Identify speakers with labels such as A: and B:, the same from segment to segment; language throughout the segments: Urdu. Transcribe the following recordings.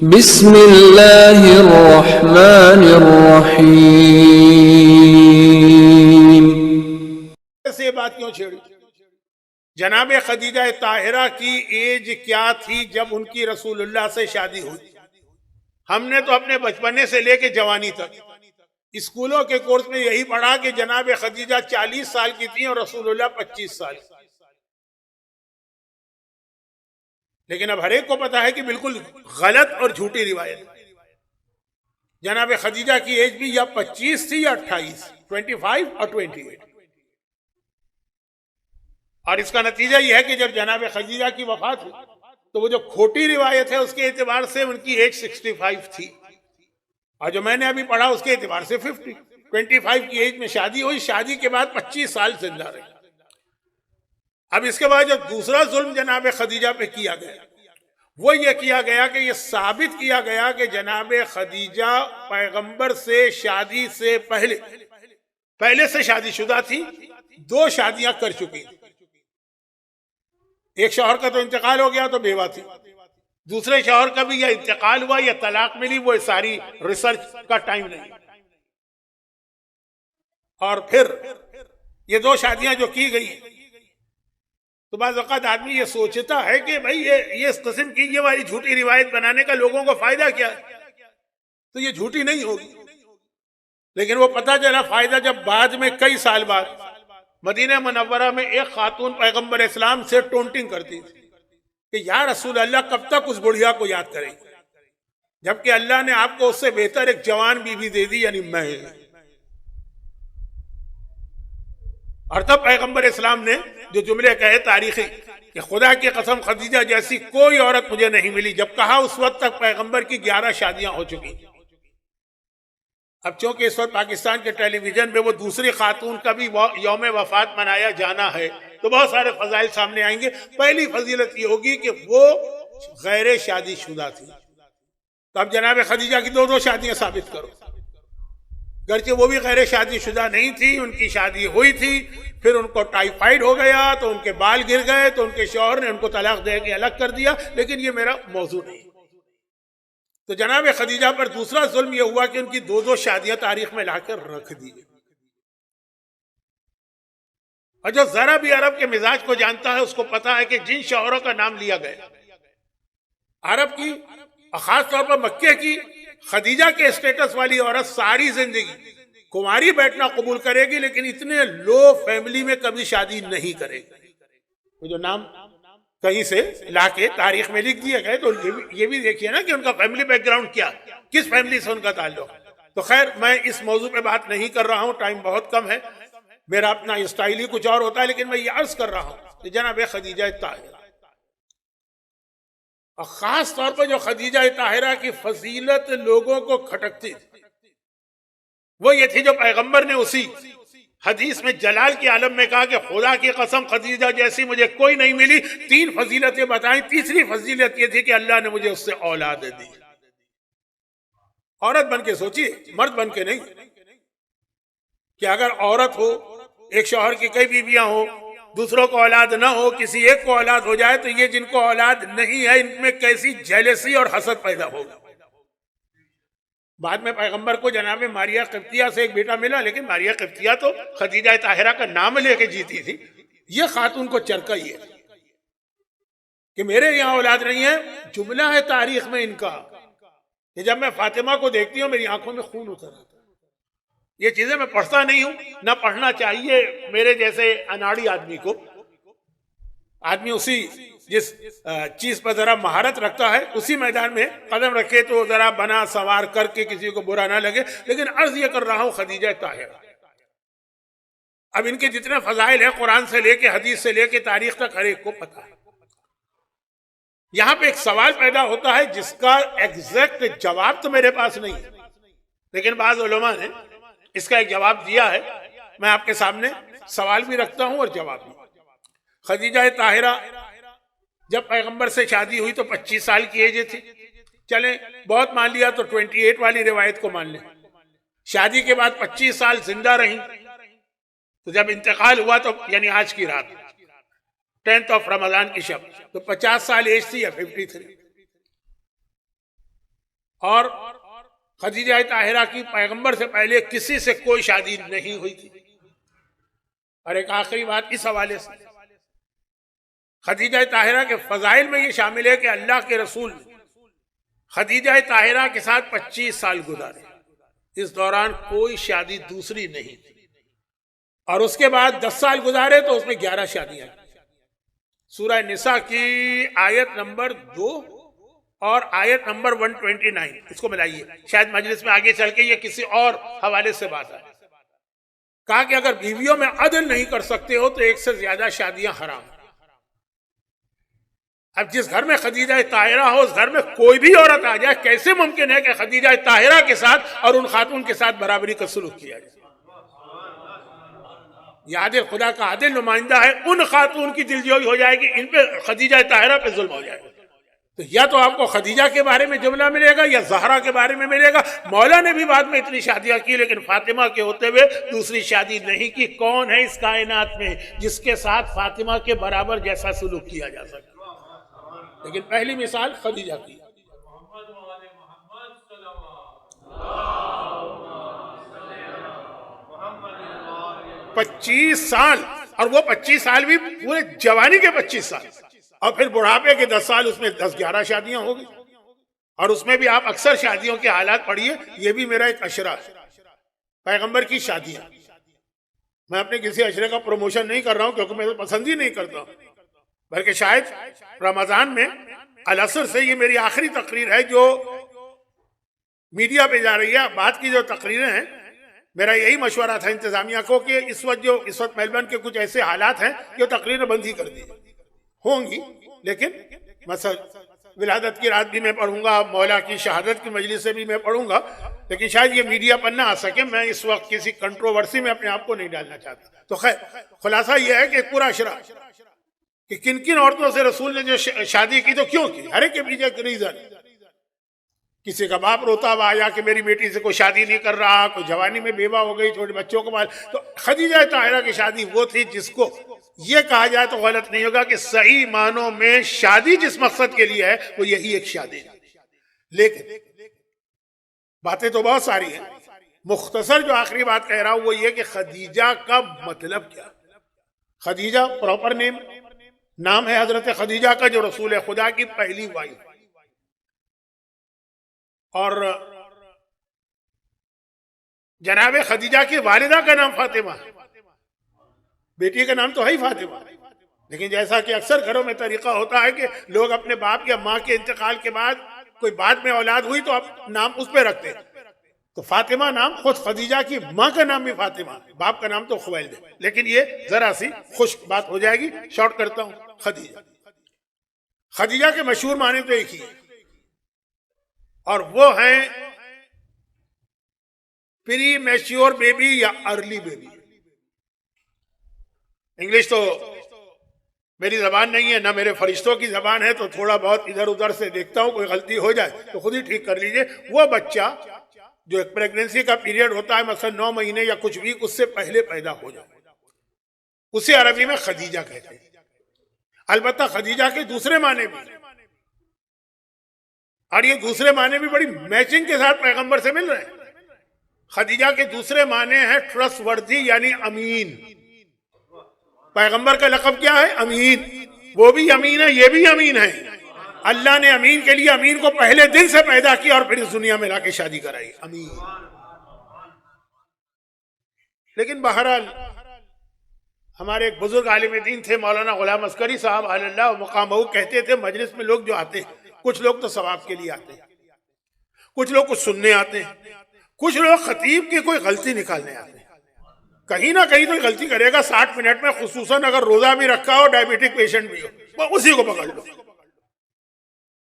A: بسم اللہ الرحمن الرحیم۔
B: سے یہ بات کیوں چھیڑی؟ جناب خدیجہ طاہرہ کی ایج کیا تھی جب ان کی رسول اللہ سے شادی ہوئی؟ ہم نے تو اپنے بچپنے سے لے کے جوانی تک اسکولوں کے کورس میں یہی پڑھا کہ جناب خدیجہ 40 سال کی تھیں اور رسول اللہ 25 سال کی۔ لیکن اب ہر ایک کو پتا ہے کہ بالکل غلط اور جھوٹی روایت۔ جناب خدیجہ کی ایج بھی یا 25 تھی یا 28، 25 اور 28۔ اور اس کا نتیجہ یہ ہے کہ جب جناب خدیجہ کی وفات ہوئی تو وہ جو کھوٹی روایت ہے اس کے اعتبار سے ان کی ایج 65 تھی، اور جو میں نے ابھی پڑھا اس کے اعتبار سے 50۔ 25 کی ایج میں شادی ہوئی، شادی کے بعد 25 سال زندہ رہی۔ اب اس کے بعد جو دوسرا ظلم جناب خدیجہ پہ کیا گیا وہ یہ کیا گیا کہ یہ ثابت کیا گیا کہ جناب خدیجہ پیغمبر سے شادی سے پہلے سے شادی شدہ تھی، 2 شادیاں کر چکی تھی۔ ایک شوہر کا تو انتقال ہو گیا تو بیوہ تھی، دوسرے شوہر کا بھی یا انتقال ہوا یا طلاق ملی، وہ ساری ریسرچ کا ٹائم نہیں۔ اور پھر یہ 2 شادیاں جو کی گئی تو بعض اوقات آدمی یہ سوچتا ہے کہ بھئی یہ اس قسم کی یہ والی جھوٹی روایت بنانے کا لوگوں کو فائدہ کیا ہے؟ تو یہ جھوٹی نہیں ہوگی، لیکن وہ پتہ چلا فائدہ جب بعد میں کئی سال بعد مدینہ منورہ میں ایک خاتون پیغمبر اسلام سے ٹونٹنگ کرتی تھی کہ یا رسول اللہ کب تک اس بڑھیا کو یاد کریں، جبکہ اللہ نے آپ کو اس سے بہتر ایک جوان بیوی دے دی، یعنی میں۔ اور تب پیغمبر اسلام نے جو جملے کہے تاریخی کہ خدا کی قسم خدیجہ جیسی کوئی عورت مجھے نہیں ملی، جب کہا اس وقت تک پیغمبر کی 11 شادیاں ہو چکی۔ اب چونکہ اس وقت پاکستان کے ٹیلی ویژن پہ وہ دوسری خاتون کا بھی یوم وفات منایا جانا ہے تو بہت سارے فضائل سامنے آئیں گے۔ پہلی فضیلت یہ ہوگی کہ وہ غیر شادی شدہ تھی، تو اب جناب خدیجہ کی 2 شادیاں ثابت کرو، گرچہ وہ بھی غیر شادی شدہ نہیں تھی، ان کی شادی ہوئی تھی، پھر ان کو ٹائیفائیڈ ہو گیا تو ان کے بال گر گئے تو ان کے شوہر نے ان کو طلاق دے کے الگ کر دیا، لیکن یہ میرا موضوع نہیں۔ تو جناب خدیجہ پر دوسرا ظلم یہ ہوا کہ ان کی 2 شادیاں تاریخ میں لا کر رکھ دی گئی۔ اور جو ذرا بھی عرب کے مزاج کو جانتا ہے اس کو پتا ہے کہ جن شوہروں کا نام لیا گیا عرب کی خاص طور پر مکے کی خدیجہ کے اسٹیٹس والی عورت ساری زندگی کنواری بیٹھنا قبول کرے گی، لیکن اتنے لو فیملی میں کبھی شادی نہیں کرے گی۔ وہ جو نام کہیں سے لا کے تاریخ میں لکھ دیے گئے تو یہ بھی دیکھیے نا کہ ان کا فیملی بیک گراؤنڈ کیا، کس فیملی سے ان کا تعلق۔ تو خیر میں اس موضوع پہ بات نہیں کر رہا ہوں، ٹائم بہت کم ہے، میرا اپنا اسٹائل ہی کچھ اور ہوتا ہے، لیکن میں یہ عرض کر رہا ہوں کہ جناب خدیجہ طاہرہ، اور خاص طور پر جو خدیجہ طاہرہ کی فضیلت لوگوں کو کھٹکتی تھی وہ یہ تھی جو پیغمبر نے اسی حدیث میں جلال کے عالم میں کہا کہ خدا کی قسم خدیجہ جیسی مجھے کوئی نہیں ملی۔ 3 فضیلتیں بتائیں، تیسری فضیلت یہ تھی کہ اللہ نے مجھے اس سے اولاد دی۔ عورت بن کے سوچیے، مرد بن کے نہیں، کہ اگر عورت ہو، ایک شوہر کی کئی بیویاں ہو، دوسروں کو اولاد نہ ہو، کسی ایک کو اولاد ہو جائے تو یہ جن کو اولاد نہیں ہے ان میں کیسی جیلسی اور حسد پیدا ہوگا۔ بعد میں پیغمبر کو جناب ماریہ قبطیہ سے ایک بیٹا ملا، لیکن ماریہ قبطیہ تو خدیجہ طاہرہ کا نام لے کے جیتی تھی۔ یہ خاتون کو چرکا یہ کہ میرے یہاں اولاد نہیں ہے۔ جملہ ہے تاریخ میں ان کا کہ جب میں فاطمہ کو دیکھتی ہوں میری آنکھوں میں خون اتر آتا ہے۔ یہ چیزیں میں پڑھتا نہیں ہوں، نہ پڑھنا چاہیے میرے جیسے اناڑی آدمی کو۔ آدمی اسی جس چیز پر ذرا مہارت رکھتا ہے اسی میدان میں قدم رکھے تو ذرا بنا سوار کر کے کسی کو برا نہ لگے، لیکن عرض یہ کر رہا ہوں خدیجہ طاہرہ۔ اب ان کے جتنے فضائل ہیں قرآن سے لے کے حدیث سے لے کے تاریخ تک ہر ایک کو پتہ ہے۔ یہاں پہ ایک سوال پیدا ہوتا ہے جس کا ایگزیکٹ جواب تو میرے پاس نہیں ہے، لیکن بعض علماء نے اس کا ایک جواب دیا ہے، میں آپ کے سامنے سوال بھی رکھتا ہوں اور جواب بھی۔ خدیجہ طاہرہ جب پیغمبر سے شادی ہوئی تو 25 سال کی ایج تھی، چلیں بہت مان لیا تو 28 والی روایت کو مان لیں۔ شادی کے بعد 25 سال زندہ رہیں، تو جب انتقال ہوا تو یعنی آج کی رات 10 رمضان کی شب تو 50 سال ایج تھی یا 53۔ اور خدیجہ طاہرہ کی پیغمبر سے پہلے کسی سے کوئی شادی نہیں ہوئی تھی. اور ایک آخری بات اس حوالے سے، خدیجہ طاہرہ کے فضائل میں یہ شامل ہے کہ اللہ کے رسول خدیجہ طاہرہ کے ساتھ 25 سال گزارے. اس دوران کوئی شادی دوسری نہیں تھی. اور اس کے بعد 10 سال گزارے تو اس میں 11 شادیاں. سورہ نساء کی آیت نمبر 2 اور آیت نمبر 129 اس کو ملائیے، شاید مجلس میں آگے چل کے یہ کسی اور حوالے سے بات ہے. کہا کہ اگر بیویوں میں عدل نہیں کر سکتے ہو تو ایک سے زیادہ شادیاں حرام. اب جس گھر میں خدیجہ طاہرہ ہو اس گھر میں کوئی بھی عورت آ جائے، کیسے ممکن ہے کہ خدیجہ طاہرہ کے ساتھ اور ان خاتون کے ساتھ برابری کا سلوک کیا جائے؟ یہ عادل خدا کا عادل نمائندہ ہے. ان خاتون کی دلجوئی ہو جائے گی ان پہ خدیجہ طاہرہ پہ ظلم ہو جائے گا. تو یا تو آپ کو خدیجہ کے بارے میں جملہ ملے گا یا زہرا کے بارے میں ملے گا. مولا نے بھی بعد میں اتنی شادیاں کی لیکن فاطمہ کے ہوتے ہوئے دوسری شادی نہیں کی. کون ہے اس کائنات میں جس کے ساتھ فاطمہ کے برابر جیسا سلوک کیا جا سکتا؟ لیکن پہلی مثال خدیجہ کی. 25 سال، اور وہ 25 سال بھی پورے جوانی کے 25 سال، اور پھر بڑھاپے کے 10 سال، اس میں 10-11 شادیاں ہو گئی. اور اس میں بھی آپ اکثر شادیوں کے حالات پڑھیے. یہ بھی میرا ایک اشرہ ہے، پیغمبر کی شادیاں. میں اپنے کسی اشرے کا پروموشن نہیں کر رہا ہوں کیونکہ میں تو پسند ہی نہیں کرتا ہوں، بلکہ شاید رمضان میں العصر سے یہ میری آخری تقریر ہے جو میڈیا پہ جا رہی ہے. بعد کی جو تقریریں ہیں، میرا یہی مشورہ تھا انتظامیہ کو کہ اس وقت میلبرن کے کچھ ایسے حالات ہیں جو تقریریں بند ہی کر دی ہوں گی. لیکن مثلا ولادت کی رات بھی میں پڑھوں گا، مولا کی شہادت کی مجلس سے بھی میں پڑھوں گا، لیکن شاید یہ میڈیا پر نہ آ سکے. میں اس وقت کسی کنٹروورسی میں اپنے آپ کو نہیں ڈالنا چاہتا. تو خیر، خلاصہ یہ ہے کہ پورا اشرا کہ کن کن عورتوں سے رسول نے جو شادی کی تو کیوں کی، ہر ایک کے پیچھے ایک ریزن. کسی کا باپ روتا ہوا یا کہ میری بیٹی سے کوئی شادی نہیں کر رہا، کوئی جوانی میں بیوہ ہو گئی، چھوٹے بچوں کو تو خدیجہ طاہرہ کی شادی وہ تھی جس کو یہ کہا جائے تو غلط نہیں ہوگا کہ صحیح معنوں میں شادی جس مقصد کے لیے ہے وہ یہی ایک شادی. لیکن باتیں تو بہت ساری ہیں. مختصر جو آخری بات کہہ رہا ہوں وہ یہ کہ خدیجہ کا مطلب کیا. خدیجہ پراپر نام ہے حضرت خدیجہ کا جو رسول خدا کی پہلی وائف. اور جناب خدیجہ کی والدہ کا نام فاطمہ ہے. بیٹی کا نام تو ہے ہی فاطمہ، لیکن جیسا کہ اکثر گھروں میں طریقہ ہوتا ہے کہ لوگ اپنے باپ یا ماں کے انتقال کے بعد کوئی بعد میں اولاد ہوئی تو آپ نام اس پہ رکھتے ہیں. تو فاطمہ نام خود خدیجہ کی ماں کا نام بھی فاطمہ، باپ کا نام تو خویلد ہے. لیکن یہ ذرا سی خشک بات ہو جائے گی، شارٹ کرتا ہوں. خدیجہ کے مشہور معنی تو ایک ہی ہے، اور وہ ہیں پری میچیور بیبی یا ارلی بیبی. انگلش تو میری زبان نہیں ہے، نہ میرے فرشتوں کی زبان ہے، تو تھوڑا بہت ادھر ادھر سے دیکھتا ہوں، کوئی غلطی ہو جائے تو خود ہی ٹھیک کر لیجئے. وہ بچہ جو ایک پریگننسی کا پیریڈ ہوتا ہے، مثلا 9 مہینے یا کچھ ویک اس سے پہلے پیدا ہو جائے، اسے عربی میں خدیجہ کہتے ہیں. البتہ خدیجہ کے دوسرے معنی بھی، اور یہ دوسرے معنی بھی بڑی میچنگ کے ساتھ پیغمبر سے مل رہے ہیں. خدیجہ کے دوسرے معنی ہے ٹرسٹ وردی، یعنی امین. پیغمبر کا لقب کیا ہے؟ امین. وہ بھی امین ہے، یہ بھی امین ہے. اللہ نے امین کے لیے امین کو پہلے دن سے پیدا کیا اور پھر اس دنیا میں لا کے شادی کرائی. امین. لیکن بہرحال ہمارے ایک بزرگ عالم دین تھے مولانا غلام عسکری صاحب علی اللہ مقامہ، کہتے تھے مجلس میں لوگ جو آتے ہیں، کچھ لوگ تو ثواب کے لیے آتے ہیں، کچھ لوگ کچھ سننے آتے ہیں، کچھ لوگ خطیب کی کوئی غلطی نکالنے آتے ہیں. کہیں نہ کہیں تو غلطی کرے گا 60 منٹ میں، خصوصاً اگر روزہ بھی رکھا ہو، ڈائبیٹک پیشنٹ بھی ہو، اسی کو پکڑ لو.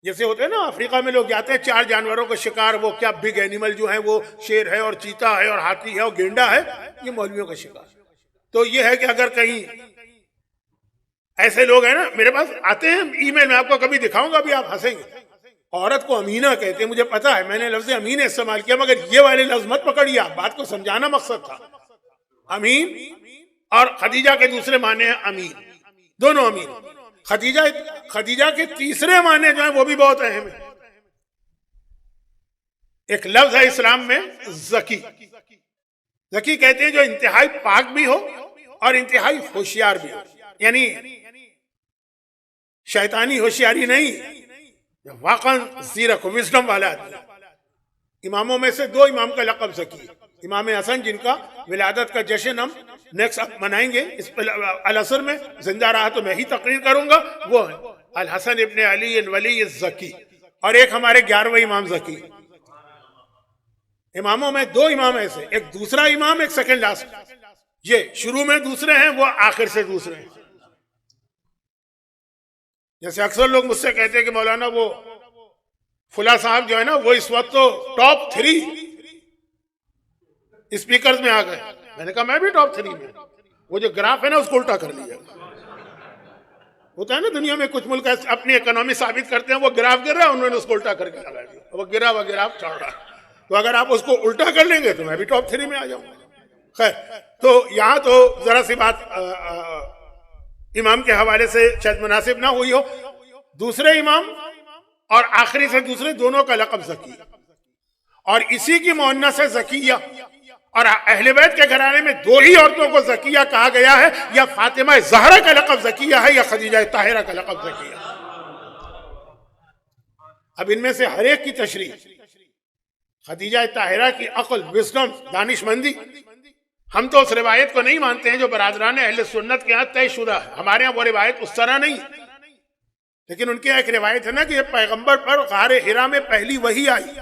B: جیسے ہوتے ہیں نا افریقہ میں لوگ جاتے ہیں 4 جانوروں کا شکار، وہ کیا بگ اینیمل جو ہیں، وہ شیر ہے اور چیتا ہے اور ہاتھی ہے اور گینڈا ہے، یہ مولویوں کا شکار. تو یہ ہے کہ اگر کہیں ایسے لوگ ہیں نا، میرے پاس آتے ہیں ای میل میں، آپ کو کبھی دکھاؤں گا، ابھی آپ ہنسیں گے. عورت کو امینہ کہتے ہیں، مجھے پتا ہے میں نے لفظ امین استعمال کیا، مگر یہ والے لفظ مت پکڑیے آپ، بات کو سمجھانا مقصد تھا. امین اور خدیجہ کے دوسرے معنی ہیں امین، دونوں امین. خدیجہ کے تیسرے معنی جو ہیں وہ بھی بہت اہم ہیں. ایک لفظ ہے اسلام میں ذکی. ذکی کہتے ہیں جو انتہائی پاک بھی ہو اور انتہائی ہوشیار بھی ہو، یعنی شیطانی ہوشیاری نہیں، واقعا زیرک وزڈم والا آدمی. اماموں میں سے دو امام کا لقب ذکی ہے. امام حسن جن کا ولادت کا جشن ہم نیکسٹ منائیں گے اس العصر میں، زندہ رہا تو میں ہی تقریر کروں گا، وہ ہے الحسن ابن علی الولی الزکی. اور ایک ہمارے 11ویں امام ذکی. اماموں میں دو امام ایسے، ایک دوسرا امام، ایک سیکنڈ لاسٹ. یہ شروع میں دوسرے ہیں، وہ آخر سے دوسرے ہیں. جیسے اکثر لوگ مجھ سے کہتے ہیں کہ مولانا وہ فلاں صاحب جو ہے نا وہ اس وقت تو ٹاپ 3 اسپیکرز میں آ گئے. میں نے کہا میں بھی ٹاپ 3 میں. وہ جو گراف ہے نا اس کو الٹا کر لیا. ہوتا ہے نا دنیا میں کچھ ملک اپنی اکنامی ثابت کرتے ہیں، وہ گراف گر رہا ہے، انہوں نے اس کو الٹا کر کے لگا دیا، وہ گرا ہوا گراف چڑھ رہا. تو اگر آپ اس کو الٹا کر لیں گے تو میں بھی ٹاپ 3 میں آ جاؤں گا. خیر، تو یہاں تو ذرا سی بات امام کے حوالے سے شاید مناسب نہ ہوئی ہو. دوسرے امام اور آخری سے دوسرے دونوں کا لقب ذکی، اور اسی کی مؤنث ہے ذکیہ. اور اہل بیت کے گھرانے میں دو ہی عورتوں کو ذکیہ کہا گیا ہے، یا فاطمہ زہرا کا لقب ذکیہ ہے یا خدیجہ طاہرہ کا لقب ذکیہ. اب ان میں سے ہر ایک کی تشریح، خدیجہ طاہرہ کی عقل، وزڈم، دانش مندی، ہم تو اس روایت کو نہیں مانتے ہیں جو برادران اہل سنت کے ہاں طے شدہ ہے. ہمارے ہاں وہ روایت اس طرح نہیں، لیکن ان کی ایک روایت ہے نا کہ یہ پیغمبر پر غار حرا میں پہلی وحی آئی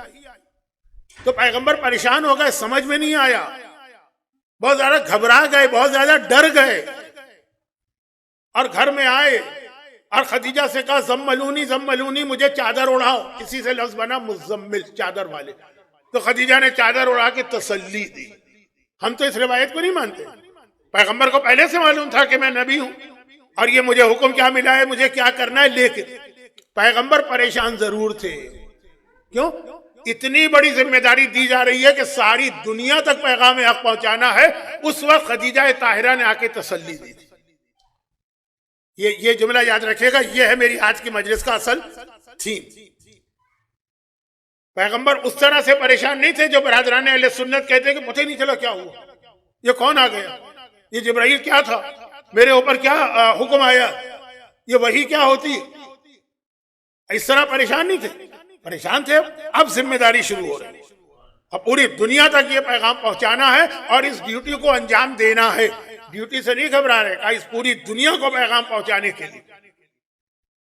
B: تو پیغمبر پریشان ہو گئے، سمجھ میں نہیں آیا، بہت زیادہ گھبرا گئے، بہت زیادہ ڈر گئے، اور گھر میں آئے اور خدیجہ سے کہا زملونی زملونی، مجھے چادر اڑاؤ. اسی سے لفظ بنا مزمل، چادر والے. تو خدیجہ نے چادر اڑا کے تسلی دی. ہم تو اس روایت کو نہیں مانتے. پیغمبر کو پہلے سے معلوم تھا کہ میں نبی ہوں اور یہ مجھے حکم کیا ملا ہے، مجھے کیا کرنا ہے، لیکن پیغمبر پریشان ضرور تھے. کیوں؟ اتنی بڑی ذمہ داری دی جا رہی ہے کہ ساری دنیا تک پیغام حق پہنچانا ہے. اس وقت خدیجہ طاہرہ نے آ کے تسلی دی تھی. یہ جملہ یاد رکھے گا، یہ ہے میری آج کی مجلس کا اصل تھیم. پیغمبر اس طرح سے پریشان نہیں تھے جو برادران اہل سنت کہتے ہیں کہ پتہ نہیں چلا کیا ہوا، یہ کون آ گیا، یہ جبرائیل کیا تھا، میرے اوپر کیا حکم آیا، یہ وحی کیا ہوتی. اس طرح پریشان نہیں تھے، پریشان تھے. اب ذمہ داری شروع ہو رہی ہے، اب پوری دنیا تک یہ پیغام پہنچانا ہے اور اس ڈیوٹی کو انجام دینا ہے. ڈیوٹی سے نہیں گھبرا رہے، کہا اس پوری دنیا کو پیغام پہنچانے کے لیے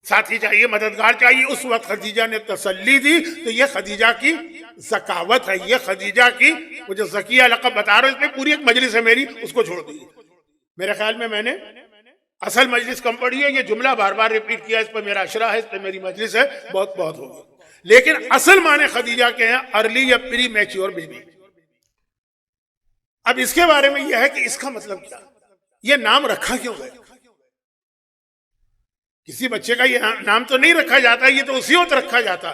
B: ساتھی چاہیے، مددگار چاہیے. اس وقت خدیجہ نے تسلی دی. تو یہ خدیجہ کی ذکاوت ہے، یہ خدیجہ کی، وہ جو ذکیہ لقب بتا رہا ہوں، اس میں پوری ایک مجلس ہے میری، اس کو چھوڑ دیجیے. میرے خیال میں نے اصل مجلس کم پڑھی ہے، یہ جملہ بار بار ریپیٹ کیا، اس پہ میرا اشرا ہے، اس پہ میری مجلس ہے، بہت بہت ہوگا. لیکن اصل معنی خدیجہ کے ہیں ارلی یا پری میچور بیبی. اب اس کے بارے میں یہ ہے کہ اس کا مطلب کیا، یہ نام رکھا کیوں گیا. کسی بچے کا یہ نام تو نہیں رکھا جاتا، یہ تو اسی وقت رکھا جاتا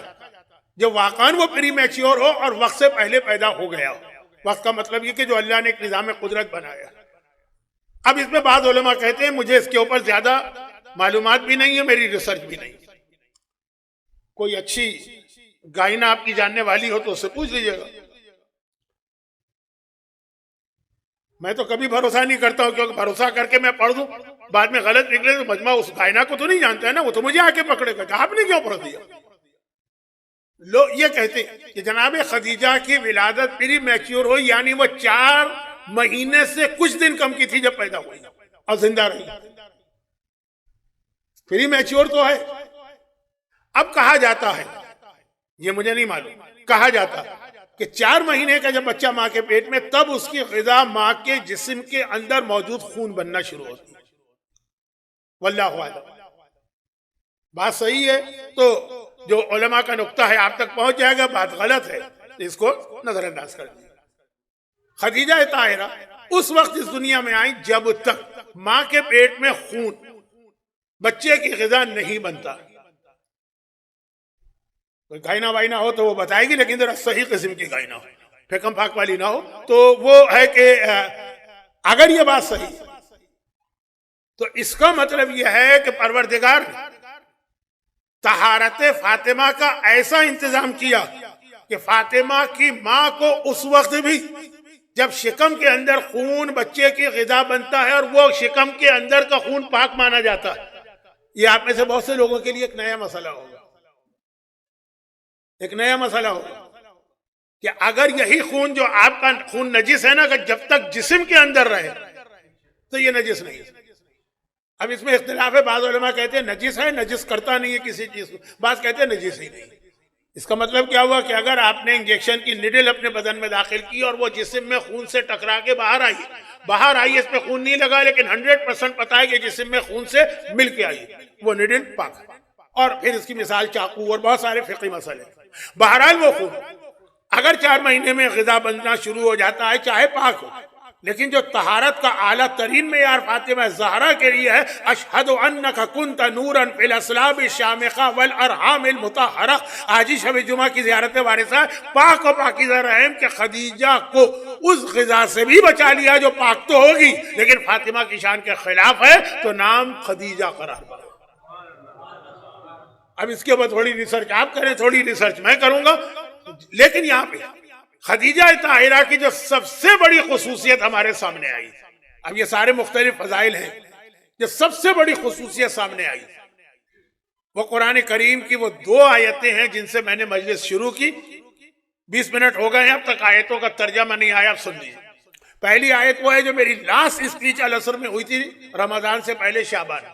B: جو واقعاً وہ پری میچور ہو اور وقت سے پہلے پیدا ہو گیا ہو. وقت کا مطلب یہ کہ جو اللہ نے ایک نظام قدرت بنایا. اب اس میں بعض علماء کہتے ہیں مجھے اس کے اوپر زیادہ معلومات بھی نہیں ہے، میری ریسرچ بھی نہیں. کوئی اچھی گائنا آپ کی جاننے والی ہو تو اس سے پوچھ لیجیے گا. میں تو کبھی بھروسہ نہیں کرتا ہوں، کیونکہ بھروسہ کر کے میں پڑھ دوں بعد میں غلط نکلے تو مجمع اس گائنا کو تو نہیں جانتا ہے نا، وہ تو مجھے آ کے پکڑے گا کہ آپ نے کیوں پڑھ دیا. لوگ یہ کہتے ہیں کہ جناب خدیجہ کی ولادت پری میچور ہوئی، یعنی وہ 4 مہینے سے کچھ دن کم کی تھی جب پیدا ہوئی اور زندہ رہی. پری میچور تو ہے. اب کہا جاتا ہے، یہ مجھے نہیں معلوم، کہا جاتا ہے کہ 4 مہینے کا جب بچہ ماں کے پیٹ میں، تب اس کی غذا ماں کے جسم کے اندر موجود خون بننا شروع ہوتی ہے. واللہ اعلم. بات صحیح ہے تو جو علماء کا نقطہ ہے آپ تک پہنچ جائے گا، بات غلط ہے اس کو نظر انداز کر دیا. خدیجہ طاہرہ اس وقت اس دنیا میں آئی جب تک ماں کے پیٹ میں خون، بچے کی غذا نہیں بنتا. کوئی گائنا وائنا ہو تو وہ بتائے گی، لیکن ذرا صحیح قسم کی گائنا ہو، پھیکم پھاک والی نہ ہو. تو وہ ہے کہ اگر یہ بات صحیح تو اس کا مطلب یہ ہے کہ پروردگار نے طہارت فاطمہ کا ایسا انتظام کیا کہ فاطمہ کی ماں کو اس وقت بھی جب شکم کے اندر خون بچے کی غذا بنتا ہے اور وہ شکم کے اندر کا خون پاک مانا جاتا ہے. یہ آپ میں سے بہت سے لوگوں کے لیے ایک نیا مسئلہ ہوگا، ایک نیا مسئلہ ہوگا کہ اگر یہی خون جو آپ کا خون نجس ہے نا، کہ جب تک جسم کے اندر رہے تو یہ نجس نہیں ہے. اب اس میں اختلاف ہے، بعض علماء کہتے ہیں نجس ہے، نجس کرتا نہیں ہے کسی چیز کو، بعض کہتے ہیں نجس ہی نہیں. اس کا مطلب کیا ہوا کہ اگر آپ نے انجیکشن کی نیڈل اپنے بدن میں داخل کی اور وہ جسم میں خون سے ٹکرا کے باہر آئی، اس پہ خون نہیں لگا لیکن 100% پتا ہے کہ جسم میں خون سے مل کے آئی، وہ نیڈل پاک ہے. اور پھر اس کی مثال چاقو اور بہت سارے فقہی مسئلے. بہرحال وہ خون اگر 4 مہینے میں غذا بننا شروع ہو جاتا ہے چاہے پاک ہو، لیکن جو طہارت کا اعلیٰ ترین معیار فاطمہ زہرا کے لیے ہے، اشہد انک کنت نورا فی الاسلاب الشامخہ والارحام المطہرہ. آج ہی شب جمعہ کی زیارت وارثہ پاک و پاکیزہ رحم کہ خدیجہ کو اس غذا سے بھی بچا لیا جو پاک تو ہوگی لیکن فاطمہ کی شان کے خلاف ہے، تو نام خدیجہ قرار پڑا. اب اس کے اوپر تھوڑی ریسرچ آپ کریں، تھوڑی ریسرچ میں کروں گا. لیکن یہاں پہ خدیجہ طاہرہ کی جو سب سے بڑی خصوصیت ہمارے سامنے آئی، اب یہ سارے مختلف فضائل ہیں، جو سب سے بڑی خصوصیت سامنے آئی وہ قرآن کریم کی وہ 2 آیتیں ہیں جن سے میں نے مجلس شروع کی. 20 منٹ ہو گئے ہیں، اب تک آیتوں کا ترجمہ نہیں آیا. اب سن لیجیے. پہلی آیت وہ ہے جو میری لاسٹ اسپیچ العصر میں ہوئی تھی رمضان سے پہلے شعبان.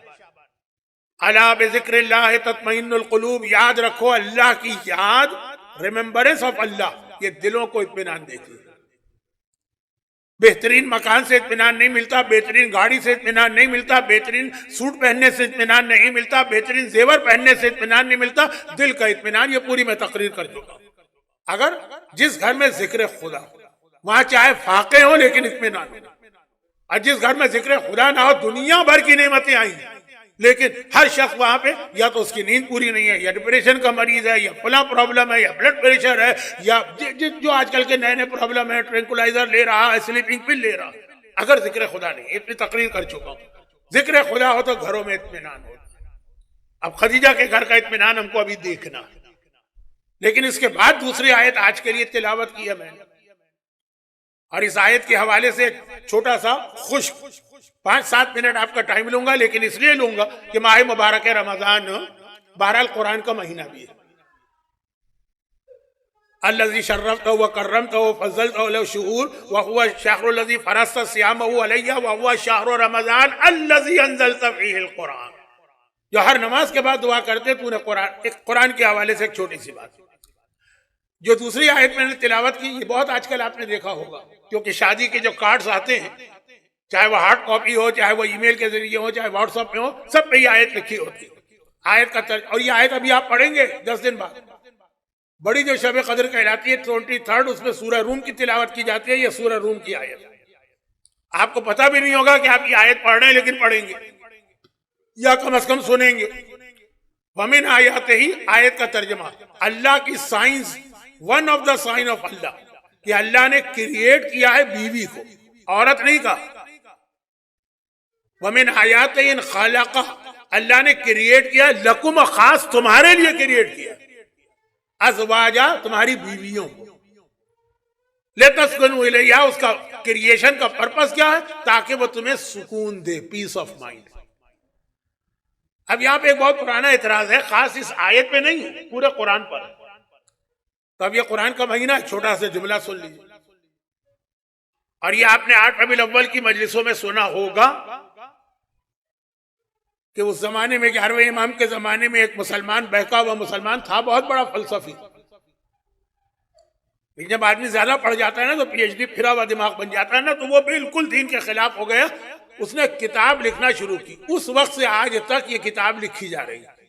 B: الا بذکر اللہ تطمئن القلوب. یاد رکھو اللہ کی یاد، ریممبرنس آف اللہ، یہ دلوں کو اطمینان دیتی ہے. بہترین مکان سے اطمینان نہیں ملتا، بہترین گاڑی سے اطمینان نہیں ملتا، بہترین سوٹ پہننے سے اطمینان نہیں ملتا، بہترین زیور پہننے سے اطمینان نہیں ملتا. دل کا اطمینان، یہ پوری میں تقریر کر چکا. اگر جس گھر میں ذکر خدا وہاں چاہے فاقے ہوں لیکن اطمینان ہو، اور جس گھر میں ذکر خدا نہ ہو دنیا بھر کی نعمتیں آئی ہیں لیکن ہر شخص وہاں پہ یا تو اس کی نیند پوری نہیں ہے، یا ڈپریشن کا مریض ہے، یا فلاں پرابلم ہے، یا بلڈ پریشر ہے، یا جو آج کل کے نئے پرابلم ہے، ٹرینکولائزر لے رہا ہے، سلیپنگ پل لے رہا. اگر ذکر خدا نہیں، اتنی تقریر کر چکا ہوں. ذکر خدا ہو تو گھروں میں اطمینان ہو. اب خدیجہ کے گھر کا اطمینان ہم کو ابھی دیکھنا ہے. لیکن اس کے بعد دوسری آیت آج کے لیے تلاوت کی ہے میں نے، اور اس آیت کے حوالے سے چھوٹا سا خشک 5-7 منٹ آپ کا ٹائم لوں گا، لیکن اس لیے لوں گا کہ ماہ مبارک رمضان بہرحال قرآن کا مہینہ بھی ہے. الذی شرفتہ وکرمتہ وفضلتہ له شہور وهو الشہر الذی فرضت صیامہ علیہ وهو شہر رمضان الذی انزلت فیہ القرآن. جو ہر نماز کے بعد دعا کرتے تو نے قرآن کے حوالے سے ایک چھوٹی سی بات. جو دوسری آیت میں نے تلاوت کی، یہ بہت آج کل آپ نے دیکھا ہوگا، کیونکہ شادی کے جو کارڈز آتے ہیں چاہے وہ ہارڈ کاپی ہو، چاہے وہ ای میل کے ذریعے ہو، چاہے واٹس ایپ پہ ہو، سب پہ یہ آیت لکھی ہوتی ہے. آیت کا اور یہ آیت ابھی آپ پڑھیں گے 10 دن بعد. بڑی جو شب قدر کہلاتی ہے 23 اس میں سورہ روم کی تلاوت کی جاتی ہے. یہ سورہ روم کی آیت ہے. آپ کو پتہ بھی نہیں ہوگا کہ آپ یہ آیت پڑھ رہے ہیں لیکن پڑھیں گے یا کم از کم سنیں گے. ومن آیاتہ ہی آیت کا ترجمہ اللہ کی signs, one of the sign of Allah, کہ اللہ نے کریٹ کیا ہے بیوی کو، عورت نہیں کہا. ومن آیاتہ ان خالقہ، اللہ نے کریٹ کیا لکم، خاص تمہارے لیے کریٹ کیا، ازواجا تمہاری بیویوں کو، لتسکنوا الیہا. اس کا کریشن کا پرپس کیا ہے؟ تاکہ وہ تمہیں سکون دے، پیس آف مائنڈ. اب یہاں پہ ایک بہت پرانا اعتراض ہے، خاص اس آیت پہ نہیں پورے قرآن پر. تو اب یہ قرآن کا مہینہ ہے، چھوٹا سا جملہ سن لیجیے. اور یہ آپ نے 8 ربیع الاول کی مجلسوں میں سنا ہوگا کہ اس زمانے میں 11ویں امام کے زمانے میں ایک مسلمان، بہکا ہوا مسلمان تھا، بہت بڑا فلسفی. لیکن جب آدمی زیادہ پڑھ جاتا ہے نا تو پی ایچ ڈی پھرا ہوا دماغ بن جاتا ہے نا، تو وہ بالکل دین کے خلاف ہو گیا. اس نے کتاب لکھنا شروع کی. اس وقت سے آج تک یہ کتاب لکھی جا رہی ہے.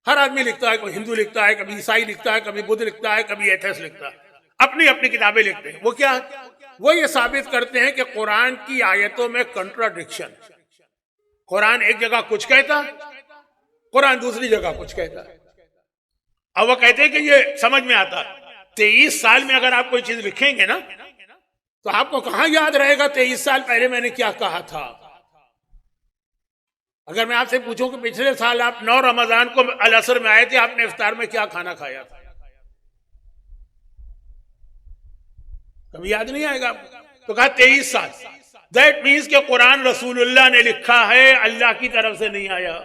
B: ہر آدمی لکھتا ہے، کوئی ہندو لکھتا ہے، کبھی عیسائی لکھتا ہے، کبھی بدھ لکھتا ہے، کبھی ایتھیس لکھتا ہے. اپنی اپنی کتابیں لکھتے ہیں. وہ کیا ہے؟ وہ یہ ثابت کرتے ہیں کہ قرآن کی آیتوں میں کنٹراڈکشن. قرآن ایک جگہ کچھ کہتا ہے، قرآن دوسری جگہ کچھ کہتا ہے. اب وہ کہتے ہیں کہ یہ سمجھ میں آتا ہے. 23 سال میں اگر آپ کوئی چیز لکھیں گے نا تو آپ کو کہاں یاد رہے گا 23 سال پہلے میں نے کیا کہا تھا. اگر میں آپ سے پوچھوں کہ پچھلے سال آپ 9 رمضان کو العصر میں آئے تھے، آپ نے افطار میں کیا کھانا کھایا تھا، کبھی یاد نہیں آئے گا آپ کو؟ تو کہا 23 سال. دیٹ مینس کہ قرآن رسول اللہ نے لکھا ہے، اللہ کی طرف سے نہیں آیا.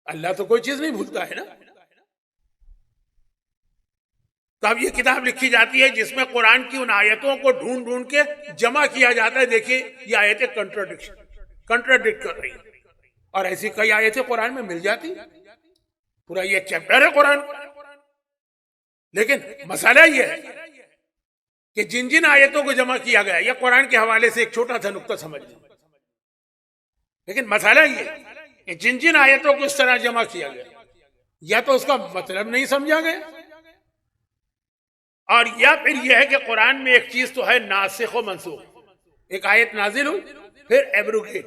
B: اللہ تو کوئی چیز نہیں بھولتا ہے نا. تو اب یہ کتاب لکھی جاتی ہے جس میں قرآن کی ان آیتوں کو ڈھونڈ ڈھونڈ کے جمع کیا جاتا ہے. دیکھیے یہ آیتیں کنٹراڈکٹ کر رہی ہیں، اور ایسی کئی آیتیں قرآن میں مل جاتی، پورا یہ چیپٹر ہے قرآن کا. لیکن مسئلہ یہ ہے کہ جن جن آیتوں کو جمع کیا گیا، یہ قرآن کے حوالے سے ایک چھوٹا سا نقطہ سمجھ لیں، لیکن مسئلہ یہ ہے کہ جن جن آیتوں کو اس طرح جمع کیا گیا، یا تو اس کا مطلب نہیں سمجھا گیا، اور یا پھر یہ ہے کہ قرآن میں ایک چیز تو ہے ناسخ و منسوخ. ایک آیت نازل ہوئی، پھر ایبروگیٹ،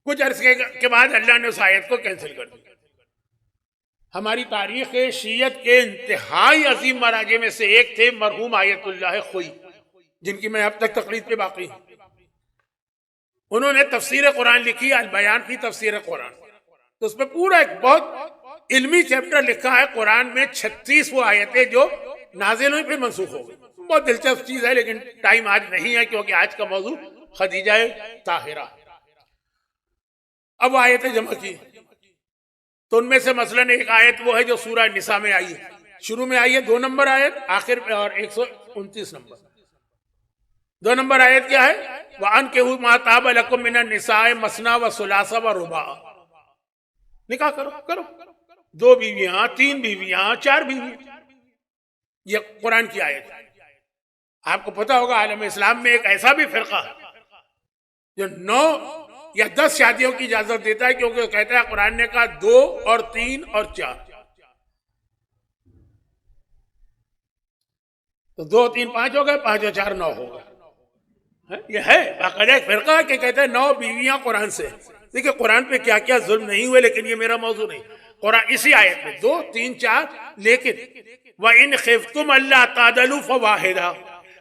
B: کچھ عرصے کے بعد اللہ نے اس آیت کو کینسل کر دیا. ہماری تاریخ شیعت کے انتہائی عظیم مراجع میں سے ایک تھے مرحوم آیت اللہ خوئی، جن کی میں اب تک تقلید پہ باقی ہوں. انہوں نے تفسیر قرآن لکھی، البیان فی تفسیر قرآن. تو اس پہ پورا ایک بہت علمی چیپٹر لکھا ہے. قرآن میں 36 وہ آیتیں جو نازل ہوئی پھر منسوخ ہو گئی. بہت دلچسپ چیز ہے، لیکن ٹائم آج نہیں ہے کیونکہ آج کا موضوع خدیجہ طاہرہ. اب آیتیں جمع کی تو ان میں سے مثلاً ایک آیت وہ ہے جو سورہ نساء میں آئی ہے. شروع میں آئی ہے 2 نمبر آیت، آخر میں اور 129 نمبر. 2 نمبر آیت کیا ہے؟ وَأَنكِحُوا مَا طَابَ لَكُم مِّنَ النِّسَاءِ مَثْنَىٰ وَثُلَاثَ وَرُبَاعَ. نکاح کرو 2 بیویاں، 3 بیویاں، 4 بیویاں. یہ قرآن کی آیت ہے. آپ کو پتا ہوگا عالم اسلام میں ایک ایسا بھی فرقہ ہے جو 9 یا 10 شادیوں کی اجازت دیتا ہے، کیونکہ وہ کہتا ہے قرآن نے کہا 2 اور 3 اور 4. تو 2 3 5 ہو گئے، 5 اور 4 9 ہو گئے. یہ ہے باقاعدہ ایک فرقہ کہ کہتا ہے 9 بیویاں قرآن سے. دیکھیں قرآن پہ کیا کیا ظلم نہیں ہوئے، لیکن یہ میرا موضوع نہیں. قرآن اسی آیت میں 2 3 4، لیکن وَإِنْ خِفْتُمْ أَلَّا تَعْدِلُوا فَوَاحِدَةً،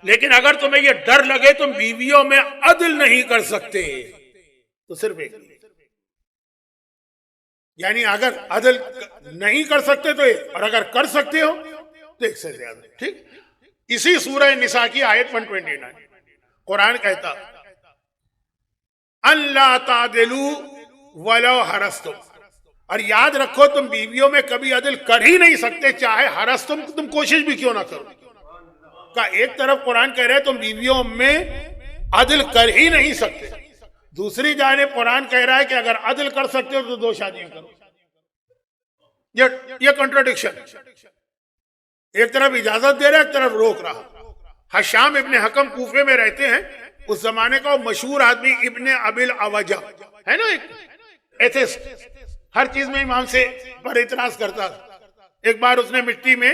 B: لیکن اگر تمہیں یہ ڈر لگے تم بیویوں میں عدل نہیں کر سکتے تو صرف ایک. یعنی اگر عدل نہیں کر سکتے تو ایک، اور اگر کر سکتے ہو تو ایک سے زیادہ. ٹھیک. اسی سورہ نساء کی آیت 129 قرآن کہتا اللہ تعدلوا ولو حرستم، اور یاد رکھو تم بیویوں میں کبھی عدل کر ہی نہیں سکتے چاہے حرستم، تم کوشش بھی کیوں نہ کرو. کا ایک طرف قرآن کہہ رہے تم بیویوں میں عدل کر ہی نہیں سکتے، دوسری جانب قرآن کہہ رہا ہے کہ اگر عدل کر سکتے ہو تو 2 شادیاں کرو. یہ کنٹراڈکشن، ایک طرف اجازت دے رہا ہے، ایک طرف روک رہا. حشام ابن حکم کوفے میں رہتے ہیں، اس زمانے کا وہ مشہور آدمی ابن ابی العوجہ ہے نا، ایک ایتھسٹ، ہر چیز میں امام سے پر اعتراض کرتا. ایک بار اس نے مٹی میں